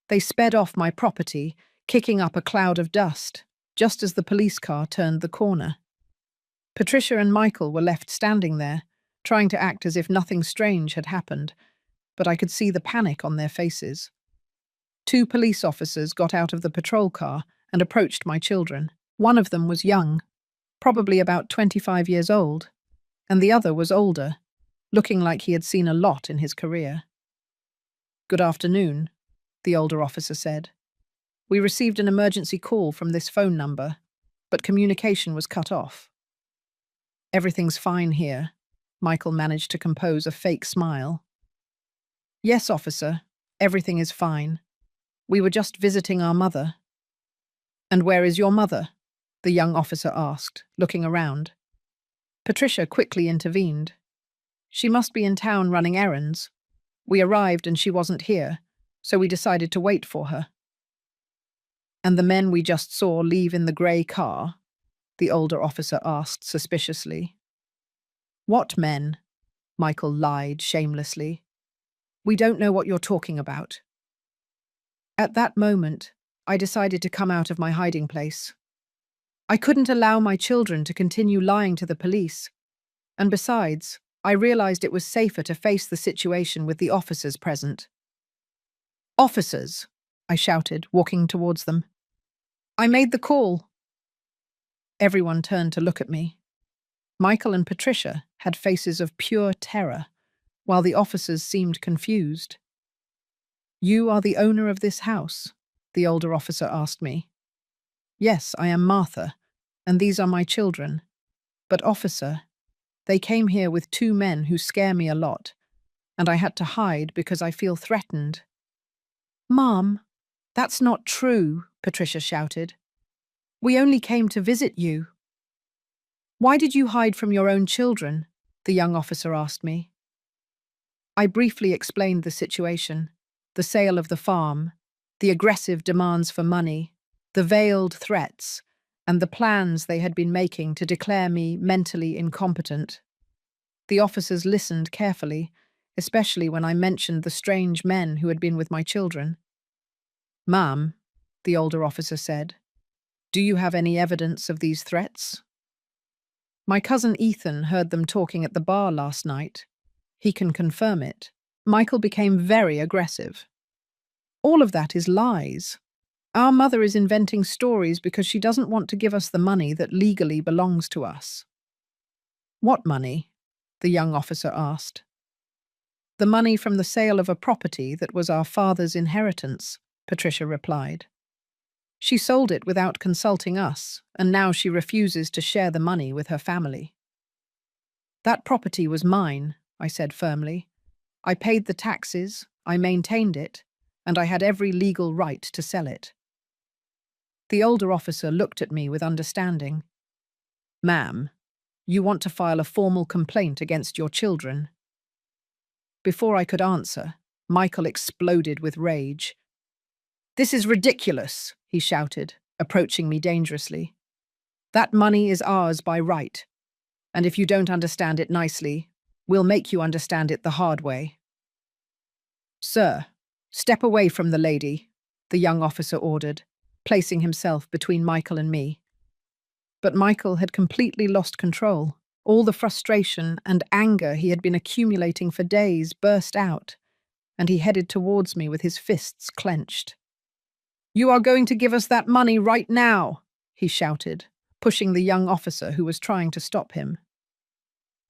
They sped off my property, kicking up a cloud of dust, just as the police car turned the corner. Patricia and Michael were left standing there, trying to act as if nothing strange had happened, but I could see the panic on their faces. 2 police officers got out of the patrol car and approached my children. One of them was young, probably about 25 years old, and the other was older, looking like he had seen a lot in his career. Good afternoon, the older officer said. We received an emergency call from this phone number, but communication was cut off. Everything's fine here. Michael managed to compose a fake smile. Yes, officer, everything is fine. We were just visiting our mother. And where is your mother? The young officer asked, looking around. Patricia quickly intervened. She must be in town running errands. We arrived and she wasn't here, so we decided to wait for her. And the men we just saw leave in the grey car? The older officer asked suspiciously. What men? Michael lied shamelessly. We don't know what you're talking about. At that moment, I decided to come out of my hiding place. I couldn't allow my children to continue lying to the police. And besides, I realized it was safer to face the situation with the officers present. Officers, I shouted, walking towards them. I made the call. Everyone turned to look at me. Michael and Patricia had faces of pure terror, while the officers seemed confused. You are the owner of this house? The older officer asked me. Yes, I am Martha, and these are my children. But officer, they came here with 2 men who scare me a lot, and I had to hide because I feel threatened. Mom, that's not true, Patricia shouted. We only came to visit you. Why did you hide from your own children? The young officer asked me. I briefly explained the situation, the sale of the farm, the aggressive demands for money, the veiled threats, and the plans they had been making to declare me mentally incompetent. The officers listened carefully, especially when I mentioned the strange men who had been with my children. Ma'am, the older officer said, do you have any evidence of these threats? My cousin Ethan heard them talking at the bar last night. He can confirm it. Michael became very aggressive. All of that is lies. Our mother is inventing stories because she doesn't want to give us the money that legally belongs to us. What money? The young officer asked. The money from the sale of a property that was our father's inheritance, Patricia replied. She sold it without consulting us, and now she refuses to share the money with her family. That property was mine, I said firmly. I paid the taxes, I maintained it, and I had every legal right to sell it. The older officer looked at me with understanding. Ma'am, you want to file a formal complaint against your children? Before I could answer, Michael exploded with rage. This is ridiculous, he shouted, approaching me dangerously. That money is ours by right, and if you don't understand it nicely, we'll make you understand it the hard way. Sir, step away from the lady, the young officer ordered, placing himself between Michael and me. But Michael had completely lost control, All the frustration and anger he had been accumulating for days burst out, and he headed towards me with his fists clenched. "You are going to give us that money right now," he shouted, pushing the young officer who was trying to stop him.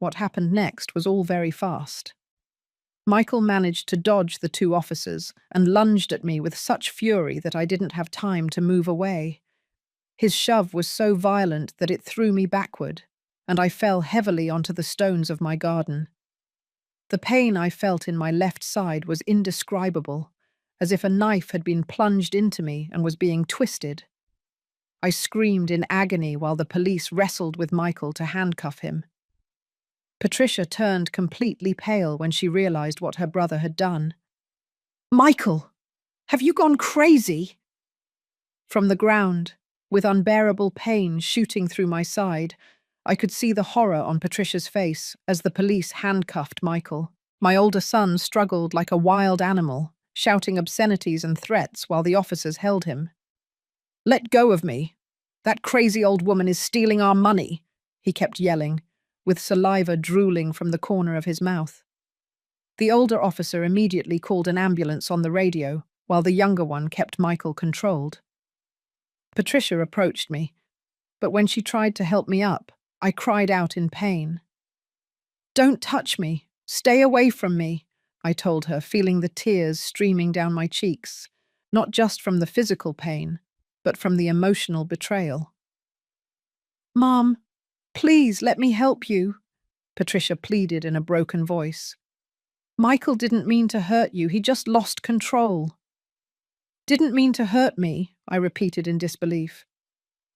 What happened next was all very fast. Michael managed to dodge the two officers and lunged at me with such fury that I didn't have time to move away. His shove was so violent that it threw me backward, and I fell heavily onto the stones of my garden. The pain I felt in my left side was indescribable, as if a knife had been plunged into me and was being twisted. I screamed in agony while the police wrestled with Michael to handcuff him. Patricia turned completely pale when she realized what her brother had done. "Michael, have you gone crazy?" From the ground, with unbearable pain shooting through my side, I could see the horror on Patricia's face as the police handcuffed Michael. My older son struggled like a wild animal, shouting obscenities and threats while the officers held him. "Let go of me! That crazy old woman is stealing our money!" he kept yelling, with saliva drooling from the corner of his mouth. The older officer immediately called an ambulance on the radio, while the younger one kept Michael controlled. Patricia approached me, but when she tried to help me up, I cried out in pain. "Don't touch me! Stay away from me!" I told her, feeling the tears streaming down my cheeks, not just from the physical pain, but from the emotional betrayal. "Mom, please let me help you," Patricia pleaded in a broken voice. "Michael didn't mean to hurt you, he just lost control." "Didn't mean to hurt me," I repeated in disbelief.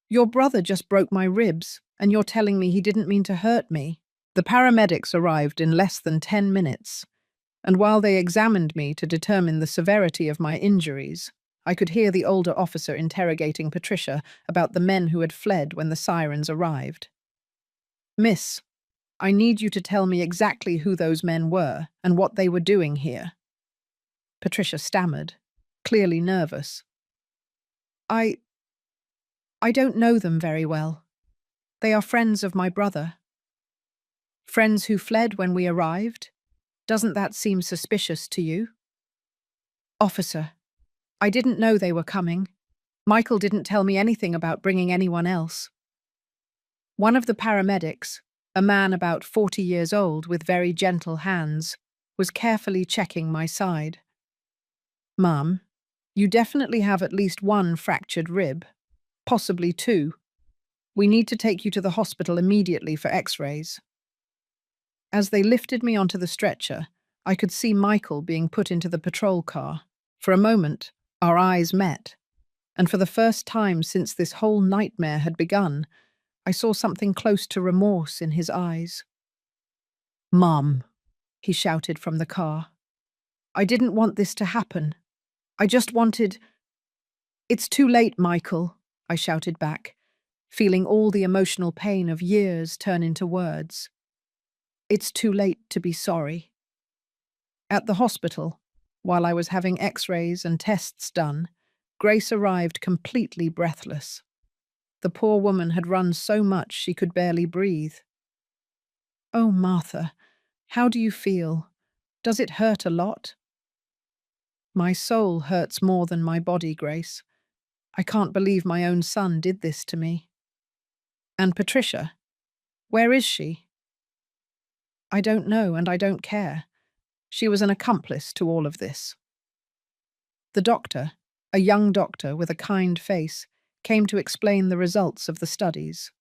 "Your brother just broke my ribs, and you're telling me he didn't mean to hurt me?" The paramedics arrived in less than 10 minutes, and while they examined me to determine the severity of my injuries, I could hear the older officer interrogating Patricia about the men who had fled when the sirens arrived. "Miss, I need you to tell me exactly who those men were and what they were doing here." Patricia stammered, clearly nervous. I don't know them very well. They are friends of my brother." "Friends who fled when we arrived? Doesn't that seem suspicious to you?" "Officer, I didn't know they were coming. Michael didn't tell me anything about bringing anyone else." One of the paramedics, a man about 40 years old with very gentle hands, was carefully checking my side. "Ma'am, you definitely have at least one fractured rib, possibly two. We need to take you to the hospital immediately for x-rays." As they lifted me onto the stretcher, I could see Michael being put into the patrol car. For a moment, our eyes met, and for the first time since this whole nightmare had begun, I saw something close to remorse in his eyes. "Mom," he shouted from the car. "I didn't want this to happen. I just wanted—" "It's too late, Michael," I shouted back, feeling all the emotional pain of years turn into words. "It's too late to be sorry." At the hospital, while I was having x-rays and tests done, Grace arrived completely breathless. The poor woman had run so much she could barely breathe. "Oh, Martha, how do you feel? Does it hurt a lot?" "My soul hurts more than my body, Grace. I can't believe my own son did this to me." "And Patricia? Where is she?" "I don't know, and I don't care. She was an accomplice to all of this." The doctor, a young doctor with a kind face, came to explain the results of the studies.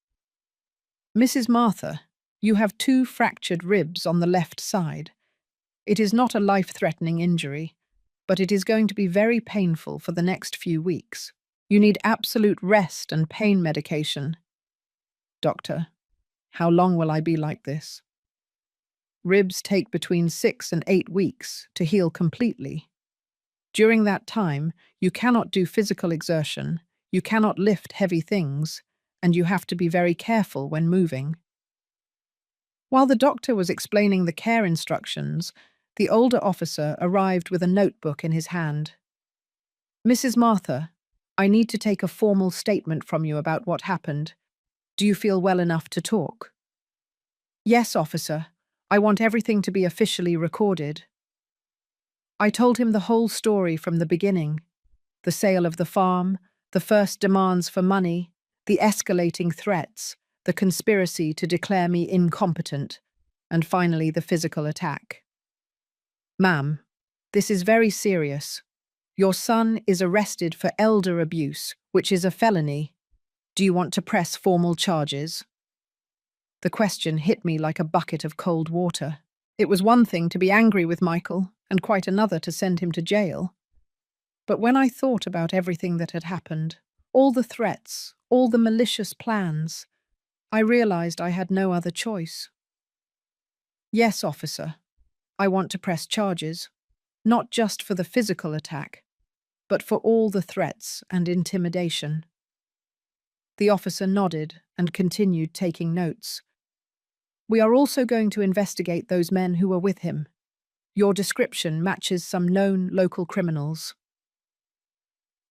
"Mrs. Martha, you have 2 fractured ribs on the left side. It is not a life-threatening injury, but it is going to be very painful for the next few weeks. You need absolute rest and pain medication." "Doctor, how long will I be like this?" "Ribs take between 6 and 8 weeks to heal completely. During that time, you cannot do physical exertion, you cannot lift heavy things, and you have to be very careful when moving." While the doctor was explaining the care instructions, the older officer arrived with a notebook in his hand. "Mrs. Martha, I need to take a formal statement from you about what happened. Do you feel well enough to talk?" Yes, officer. I want everything to be officially recorded. I told him the whole story from the beginning. The sale of the farm, the first demands for money, the escalating threats, the conspiracy to declare me incompetent, and finally the physical attack. Ma'am, this is very serious. Your son is arrested for elder abuse, which is a felony. Do you want to press formal charges? The question hit me like a bucket of cold water. It was one thing to be angry with Michael, and quite another to send him to jail. But when I thought about everything that had happened, all the threats, all the malicious plans, I realized I had no other choice. Yes, officer, I want to press charges, not just for the physical attack, but for all the threats and intimidation. The officer nodded and continued taking notes. We are also going to investigate those men who were with him. Your description matches some known local criminals.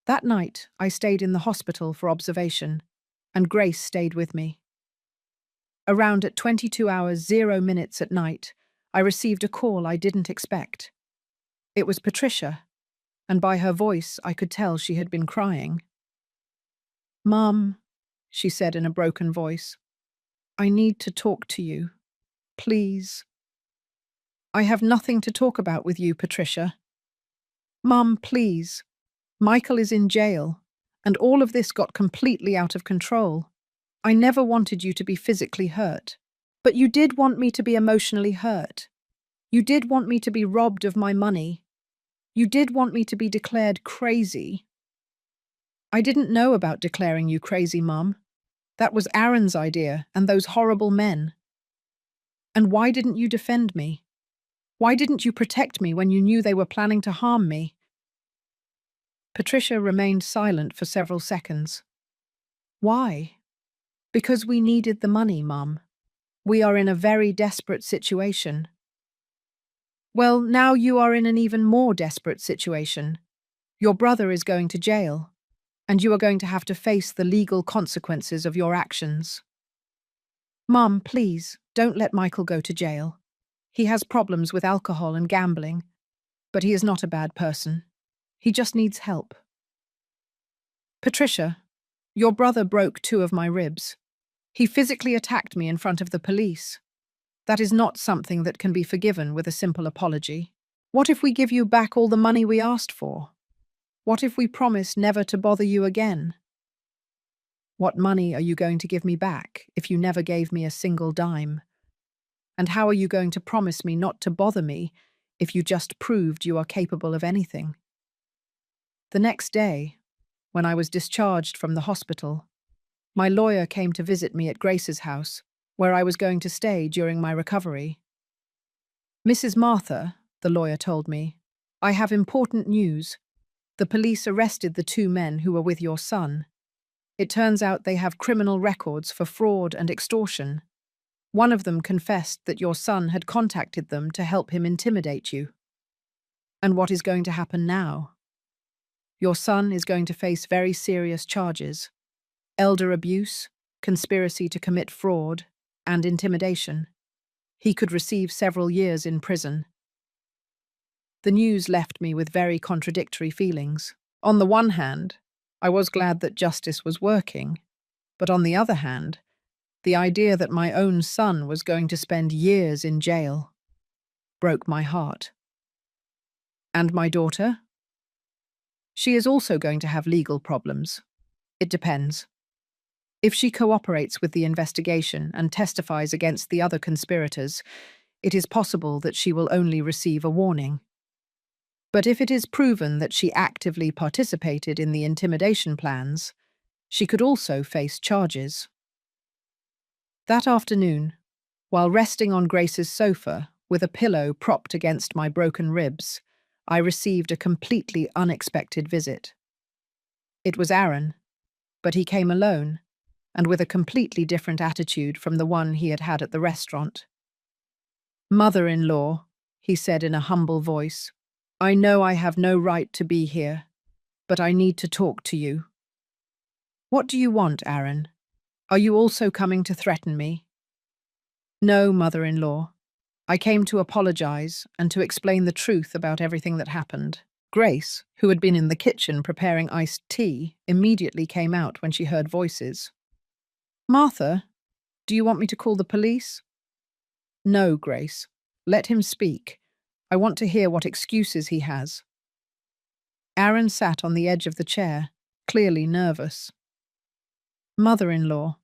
That night, I stayed in the hospital for observation, and Grace stayed with me. Around at 22 hours 0 minutes at night, I received a call I didn't expect. It was Patricia, and by her voice I could tell she had been crying. "Mum," she said in a broken voice, "I need to talk to you. Please." "I have nothing to talk about with you, Patricia." "Mum, please. Michael is in jail, and all of this got completely out of control. I never wanted you to be physically hurt, but you did want me to be emotionally hurt. You did want me to be robbed of my money. You did want me to be declared crazy." "I didn't know about declaring you crazy, Mum. That was Aaron's idea and those horrible men." "And why didn't you defend me? Why didn't you protect me when you knew they were planning to harm me?" Patricia remained silent for several seconds. "Why?" "Because we needed the money, Mum. We are in a very desperate situation." "Well, now you are in an even more desperate situation. Your brother is going to jail, and you are going to have to face the legal consequences of your actions." "Mum, please, don't let Michael go to jail. He has problems with alcohol and gambling, but he is not a bad person. He just needs help." "Patricia, your brother broke 2 of my ribs. He physically attacked me in front of the police. That is not something that can be forgiven with a simple apology. What if we give you back all the money we asked for? What if we promise never to bother you again?" "What money are you going to give me back if you never gave me a single dime? And how are you going to promise me not to bother me if you just proved you are capable of anything?" The next day, when I was discharged from the hospital, my lawyer came to visit me at Grace's house, where I was going to stay during my recovery. "Mrs. Martha," the lawyer told me, "I have important news. The police arrested the 2 men who were with your son. It turns out they have criminal records for fraud and extortion. One of them confessed that your son had contacted them to help him intimidate you." "And what is going to happen now?" "Your son is going to face very serious charges: elder abuse, conspiracy to commit fraud, and intimidation. He could receive several years in prison." The news left me with very contradictory feelings. On the one hand, I was glad that justice was working, but on the other hand, the idea that my own son was going to spend years in jail broke my heart. "And my daughter?" "She is also going to have legal problems. It depends. If she cooperates with the investigation and testifies against the other conspirators, it is possible that she will only receive a warning. But if it is proven that she actively participated in the intimidation plans, she could also face charges." That afternoon, while resting on Grace's sofa with a pillow propped against my broken ribs, I received a completely unexpected visit. It was Aaron, but he came alone, and with a completely different attitude from the one he had had at the restaurant. "Mother-in-law," he said in a humble voice, "I know I have no right to be here, but I need to talk to you." "What do you want, Aaron? Are you also coming to threaten me?" No, mother-in-law. I came to apologize and to explain the truth about everything that happened. Grace, who had been in the kitchen preparing iced tea, immediately came out when she heard voices. Martha, do you want me to call the police? No, Grace. Let him speak. I want to hear what excuses he has. Aaron sat on the edge of the chair, clearly nervous. Mother-in-law,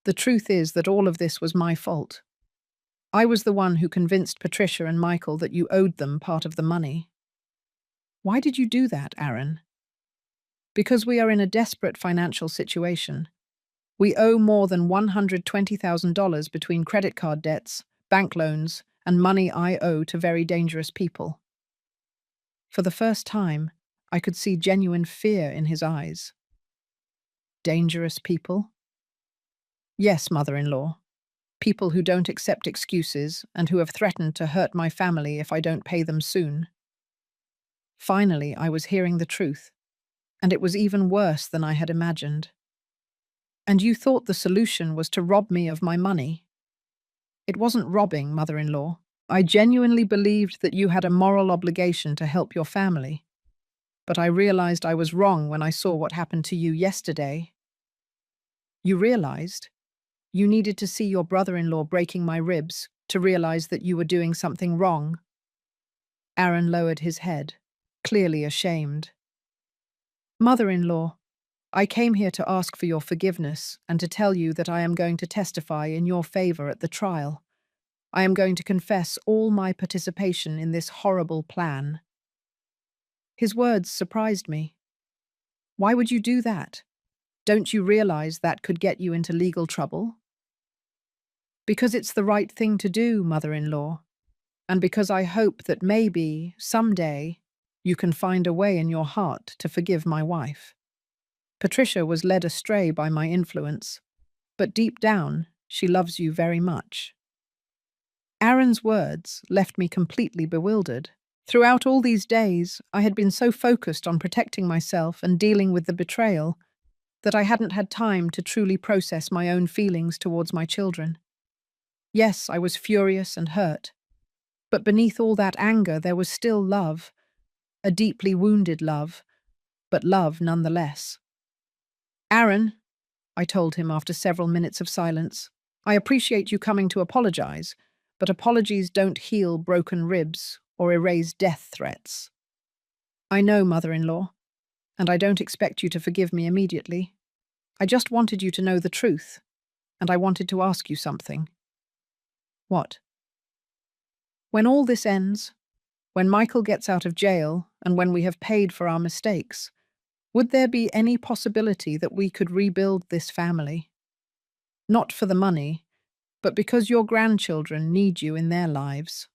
the truth is that all of this was my fault. I was the one who convinced Patricia and Michael that you owed them part of the money. Why did you do that, Aaron? Because we are in a desperate financial situation. We owe more than $120,000 between credit card debts, bank loans, and money I owe to very dangerous people. For the first time, I could see genuine fear in his eyes. Dangerous people? Yes, mother-in-law. People who don't accept excuses and who have threatened to hurt my family if I don't pay them soon. Finally, I was hearing the truth, and it was even worse than I had imagined. And you thought the solution was to rob me of my money? It wasn't robbing, mother-in-law. I genuinely believed that you had a moral obligation to help your family. But I realized I was wrong when I saw what happened to you yesterday. You realized? You needed to see your brother-in-law breaking my ribs to realize that you were doing something wrong. Aaron lowered his head, clearly ashamed. Mother-in-law, I came here to ask for your forgiveness and to tell you that I am going to testify in your favor at the trial. I am going to confess all my participation in this horrible plan. His words surprised me. Why would you do that? Don't you realize that could get you into legal trouble? Because it's the right thing to do, mother-in-law, and because I hope that maybe, someday, you can find a way in your heart to forgive my wife. Patricia was led astray by my influence, but deep down, she loves you very much. Aaron's words left me completely bewildered. Throughout all these days, I had been so focused on protecting myself and dealing with the betrayal that I hadn't had time to truly process my own feelings towards my children. Yes, I was furious and hurt, but beneath all that anger there was still love, a deeply wounded love, but love nonetheless. Aaron, I told him after several minutes of silence, I appreciate you coming to apologize, but apologies don't heal broken ribs or erase death threats. I know, mother-in-law, and I don't expect you to forgive me immediately. I just wanted you to know the truth, and I wanted to ask you something. What? When all this ends, when Michael gets out of jail and when we have paid for our mistakes, would there be any possibility that we could rebuild this family? Not for the money, but because your grandchildren need you in their lives.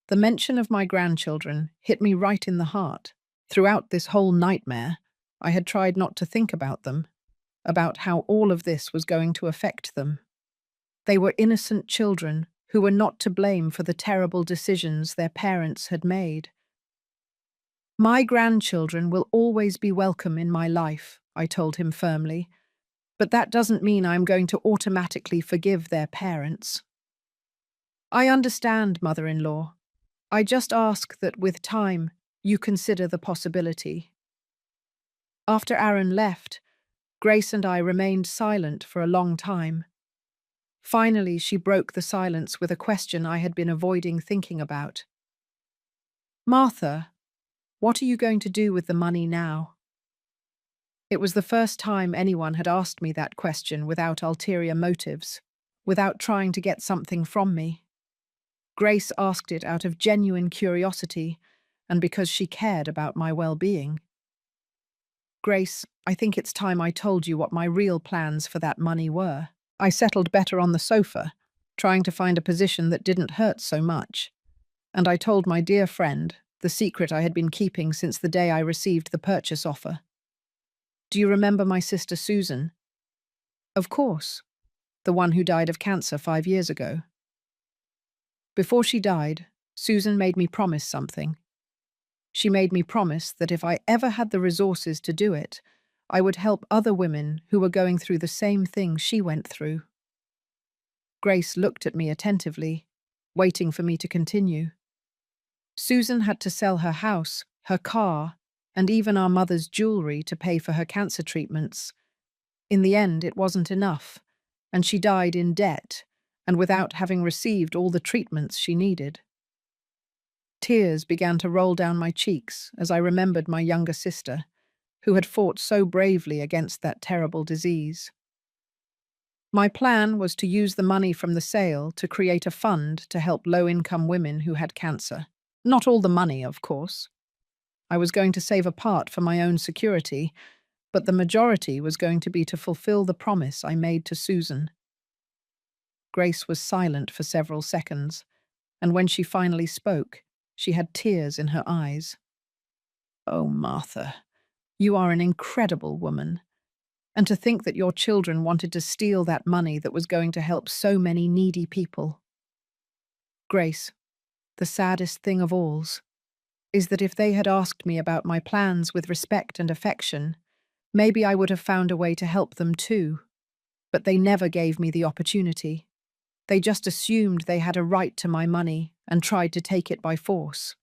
The mention of my grandchildren hit me right in the heart. Throughout this whole nightmare, I had tried not to think about them, about how all of this was going to affect them. They were innocent children who were not to blame for the terrible decisions their parents had made. My grandchildren will always be welcome in my life, I told him firmly, but that doesn't mean I'm going to automatically forgive their parents. I understand, mother-in-law. I just ask that with time, you consider the possibility. After Aaron left, Grace and I remained silent for a long time. Finally, she broke the silence with a question I had been avoiding thinking about. Martha, what are you going to do with the money now? It was the first time anyone had asked me that question without ulterior motives, without trying to get something from me. Grace asked it out of genuine curiosity and because she cared about my well-being. Grace, I think it's time I told you what my real plans for that money were. I settled better on the sofa, trying to find a position that didn't hurt so much. And I told my dear friend the secret I had been keeping since the day I received the purchase offer. Do you remember my sister Susan? Of course, the one who died of cancer 5 years ago. Before she died, Susan made me promise something. She made me promise that if I ever had the resources to do it, I would help other women who were going through the same thing she went through. Grace looked at me attentively, waiting for me to continue. Susan had to sell her house, her car, and even our mother's jewelry to pay for her cancer treatments. In the end, it wasn't enough, and she died in debt and without having received all the treatments she needed. Tears began to roll down my cheeks as I remembered my younger sister, who had fought so bravely against that terrible disease. My plan was to use the money from the sale to create a fund to help low-income women who had cancer. Not all the money, of course. I was going to save a part for my own security, but the majority was going to be to fulfill the promise I made to Susan. Grace was silent for several seconds, and when she finally spoke, she had tears in her eyes. "Oh, Martha, you are an incredible woman. And to think that your children wanted to steal that money that was going to help so many needy people. Grace, the saddest thing of all is that if they had asked me about my plans with respect and affection, maybe I would have found a way to help them too. But they never gave me the opportunity. They just assumed they had a right to my money and tried to take it by force."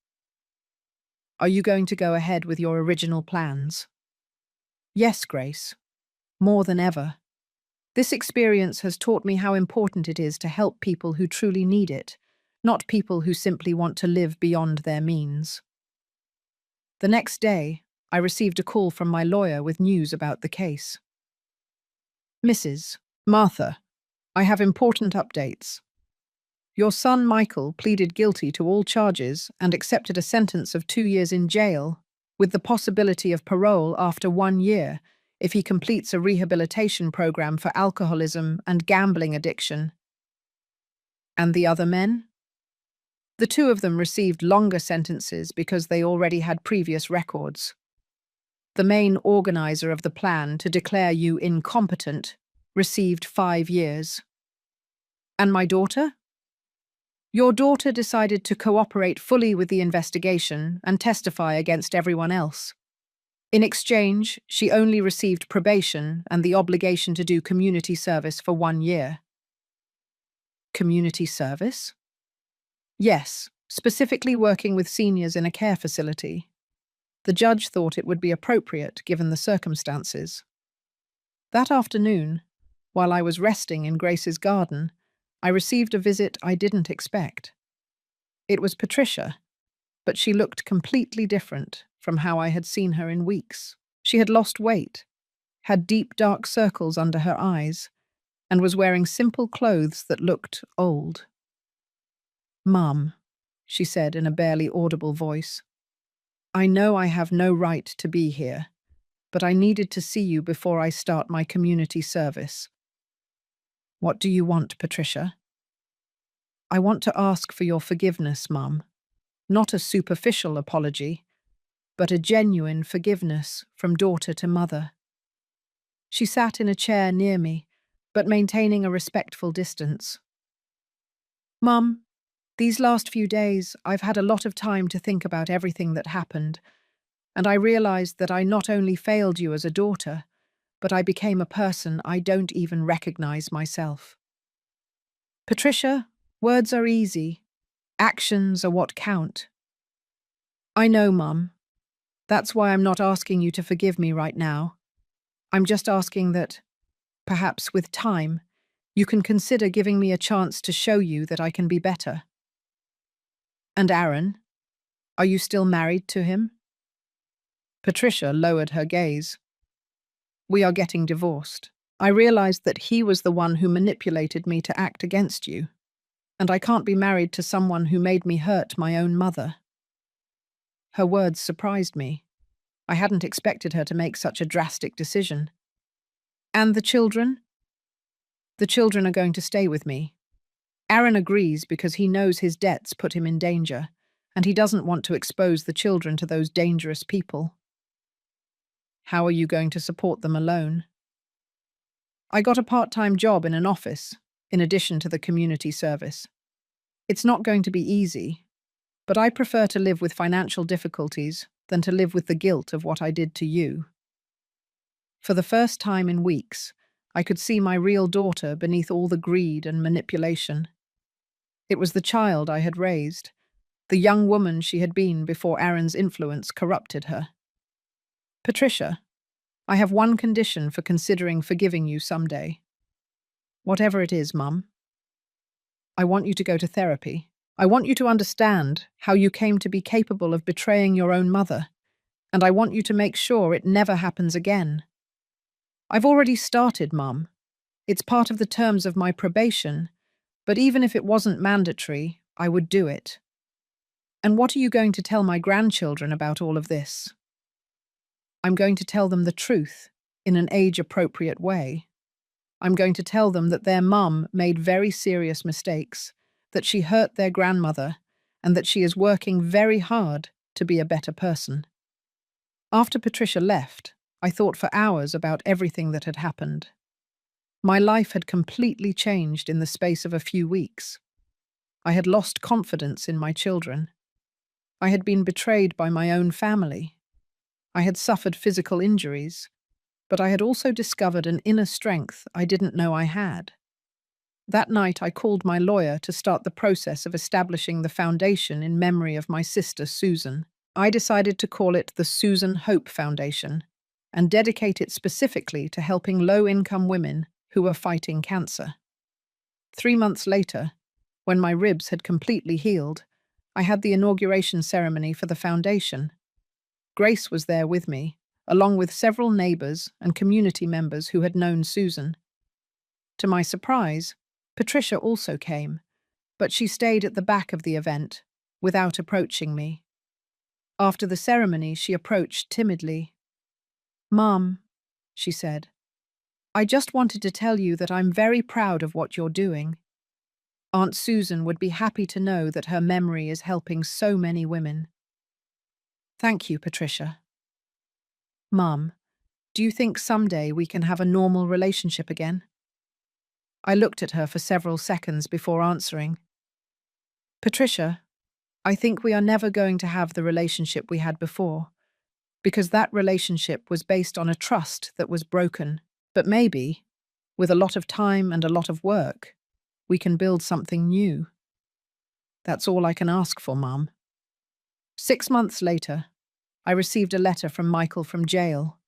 "Are you going to go ahead with your original plans?" "Yes, Grace. More than ever. This experience has taught me how important it is to help people who truly need it, not people who simply want to live beyond their means." The next day, I received a call from my lawyer with news about the case. "Mrs. Martha, I have important updates. Your son Michael pleaded guilty to all charges and accepted a sentence of 2 years in jail, with the possibility of parole after 1 year if he completes a rehabilitation program for alcoholism and gambling addiction." "And the other men?" "The 2 of them received longer sentences because they already had previous records. The main organizer of the plan to declare you incompetent received 5 years. "And my daughter?" "Your daughter decided to cooperate fully with the investigation and testify against everyone else. In exchange, she only received probation and the obligation to do community service for 1 year." "Community service?" "Yes, specifically working with seniors in a care facility. The judge thought it would be appropriate given the circumstances." That afternoon, while I was resting in Grace's garden, I received a visit I didn't expect. It was Patricia, but she looked completely different from how I had seen her in weeks. She had lost weight, had deep dark circles under her eyes, and was wearing simple clothes that looked old. "Mum," she said in a barely audible voice, "I know I have no right to be here, but I needed to see you before I start my community service." "What do you want, Patricia?" "I want to ask for your forgiveness, Mum. Not a superficial apology, but a genuine forgiveness from daughter to mother." She sat in a chair near me, but maintaining a respectful distance. "Mum, these last few days I've had a lot of time to think about everything that happened, and I realized that I not only failed you as a daughter, but I became a person I don't even recognize myself." "Patricia, words are easy. Actions are what count." "I know, Mum. That's why I'm not asking you to forgive me right now. I'm just asking that, perhaps with time, you can consider giving me a chance to show you that I can be better." "And Aaron? Are you still married to him?" Patricia lowered her gaze. "We are getting divorced. I realized that he was the one who manipulated me to act against you, and I can't be married to someone who made me hurt my own mother." Her words surprised me. I hadn't expected her to make such a drastic decision. "And the children?" "The children are going to stay with me. Aaron agrees because he knows his debts put him in danger, and he doesn't want to expose the children to those dangerous people." "How are you going to support them alone?" "I got a part-time job in an office, in addition to the community service. It's not going to be easy, but I prefer to live with financial difficulties than to live with the guilt of what I did to you." For the first time in weeks, I could see my real daughter beneath all the greed and manipulation. It was the child I had raised, the young woman she had been before Aaron's influence corrupted her. Patricia, I have one condition for considering forgiving you someday. Whatever it is, Mum. I want you to go to therapy. I want you to understand how you came to be capable of betraying your own mother, and I want you to make sure it never happens again. I've already started, Mum. It's part of the terms of my probation, but even if it wasn't mandatory, I would do it. And what are you going to tell my grandchildren about all of this? I'm going to tell them the truth in an age-appropriate way. I'm going to tell them that their mum made very serious mistakes, that she hurt their grandmother, and that she is working very hard to be a better person. After Patricia left, I thought for hours about everything that had happened. My life had completely changed in the space of a few weeks. I had lost confidence in my children. I had been betrayed by my own family. I had suffered physical injuries, but I had also discovered an inner strength I didn't know I had. That night, I called my lawyer to start the process of establishing the foundation in memory of my sister, Susan. I decided to call it the Susan Hope Foundation and dedicate it specifically to helping low-income women who were fighting cancer. 3 months later, when my ribs had completely healed, I had the inauguration ceremony for the foundation. Grace was there with me, along with several neighbors and community members who had known Susan. To my surprise, Patricia also came, but she stayed at the back of the event, without approaching me. After the ceremony, she approached timidly. "Mom," she said, "I just wanted to tell you that I'm very proud of what you're doing. Aunt Susan would be happy to know that her memory is helping so many women." "Thank you, Patricia." "Mom, do you think someday we can have a normal relationship again?" I looked at her for several seconds before answering. "Patricia, I think we are never going to have the relationship we had before, because that relationship was based on a trust that was broken. But maybe, with a lot of time and a lot of work, we can build something new. That's all I can ask for, Mum." 6 months later, I received a letter from Michael from jail.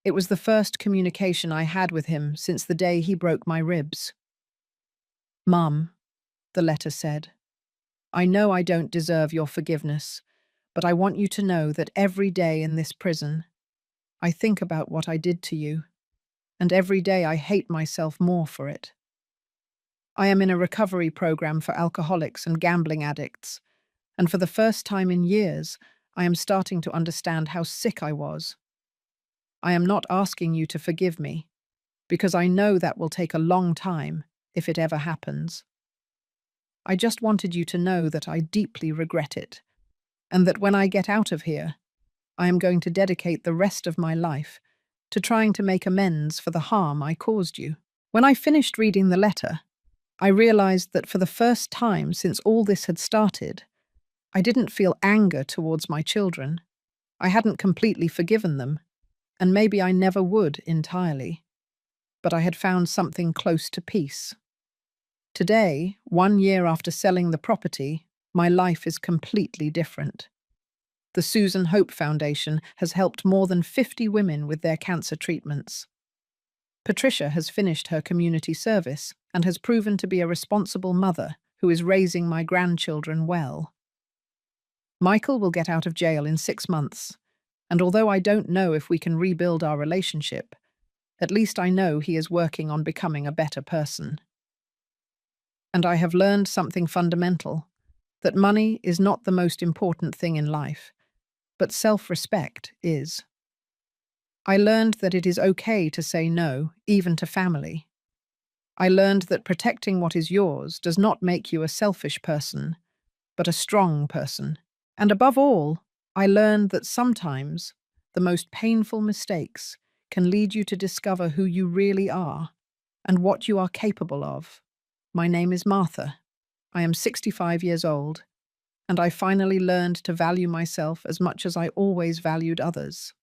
It was the first communication I had with him since the day he broke my ribs. "Mum," the letter said, "I know I don't deserve your forgiveness, but I want you to know that every day in this prison, I think about what I did to you, and every day I hate myself more for it. I am in a recovery program for alcoholics and gambling addicts, and for the first time in years, I am starting to understand how sick I was. I am not asking you to forgive me, because I know that will take a long time if it ever happens. I just wanted you to know that I deeply regret it, and that when I get out of here, I am going to dedicate the rest of my life to trying to make amends for the harm I caused you." When I finished reading the letter, I realized that for the first time since all this had started, I didn't feel anger towards my children. I hadn't completely forgiven them, and maybe I never would entirely, but I had found something close to peace. Today, 1 year after selling the property, my life is completely different. The Susan Hope Foundation has helped more than 50 women with their cancer treatments. Patricia has finished her community service and has proven to be a responsible mother who is raising my grandchildren well. Michael will get out of jail in 6 months, and although I don't know if we can rebuild our relationship, at least I know he is working on becoming a better person. And I have learned something fundamental, that money is not the most important thing in life, but self-respect is. I learned that it is okay to say no, even to family. I learned that protecting what is yours does not make you a selfish person, but a strong person. And above all, I learned that sometimes the most painful mistakes can lead you to discover who you really are and what you are capable of. My name is Martha. I am 65 years old, and I finally learned to value myself as much as I always valued others.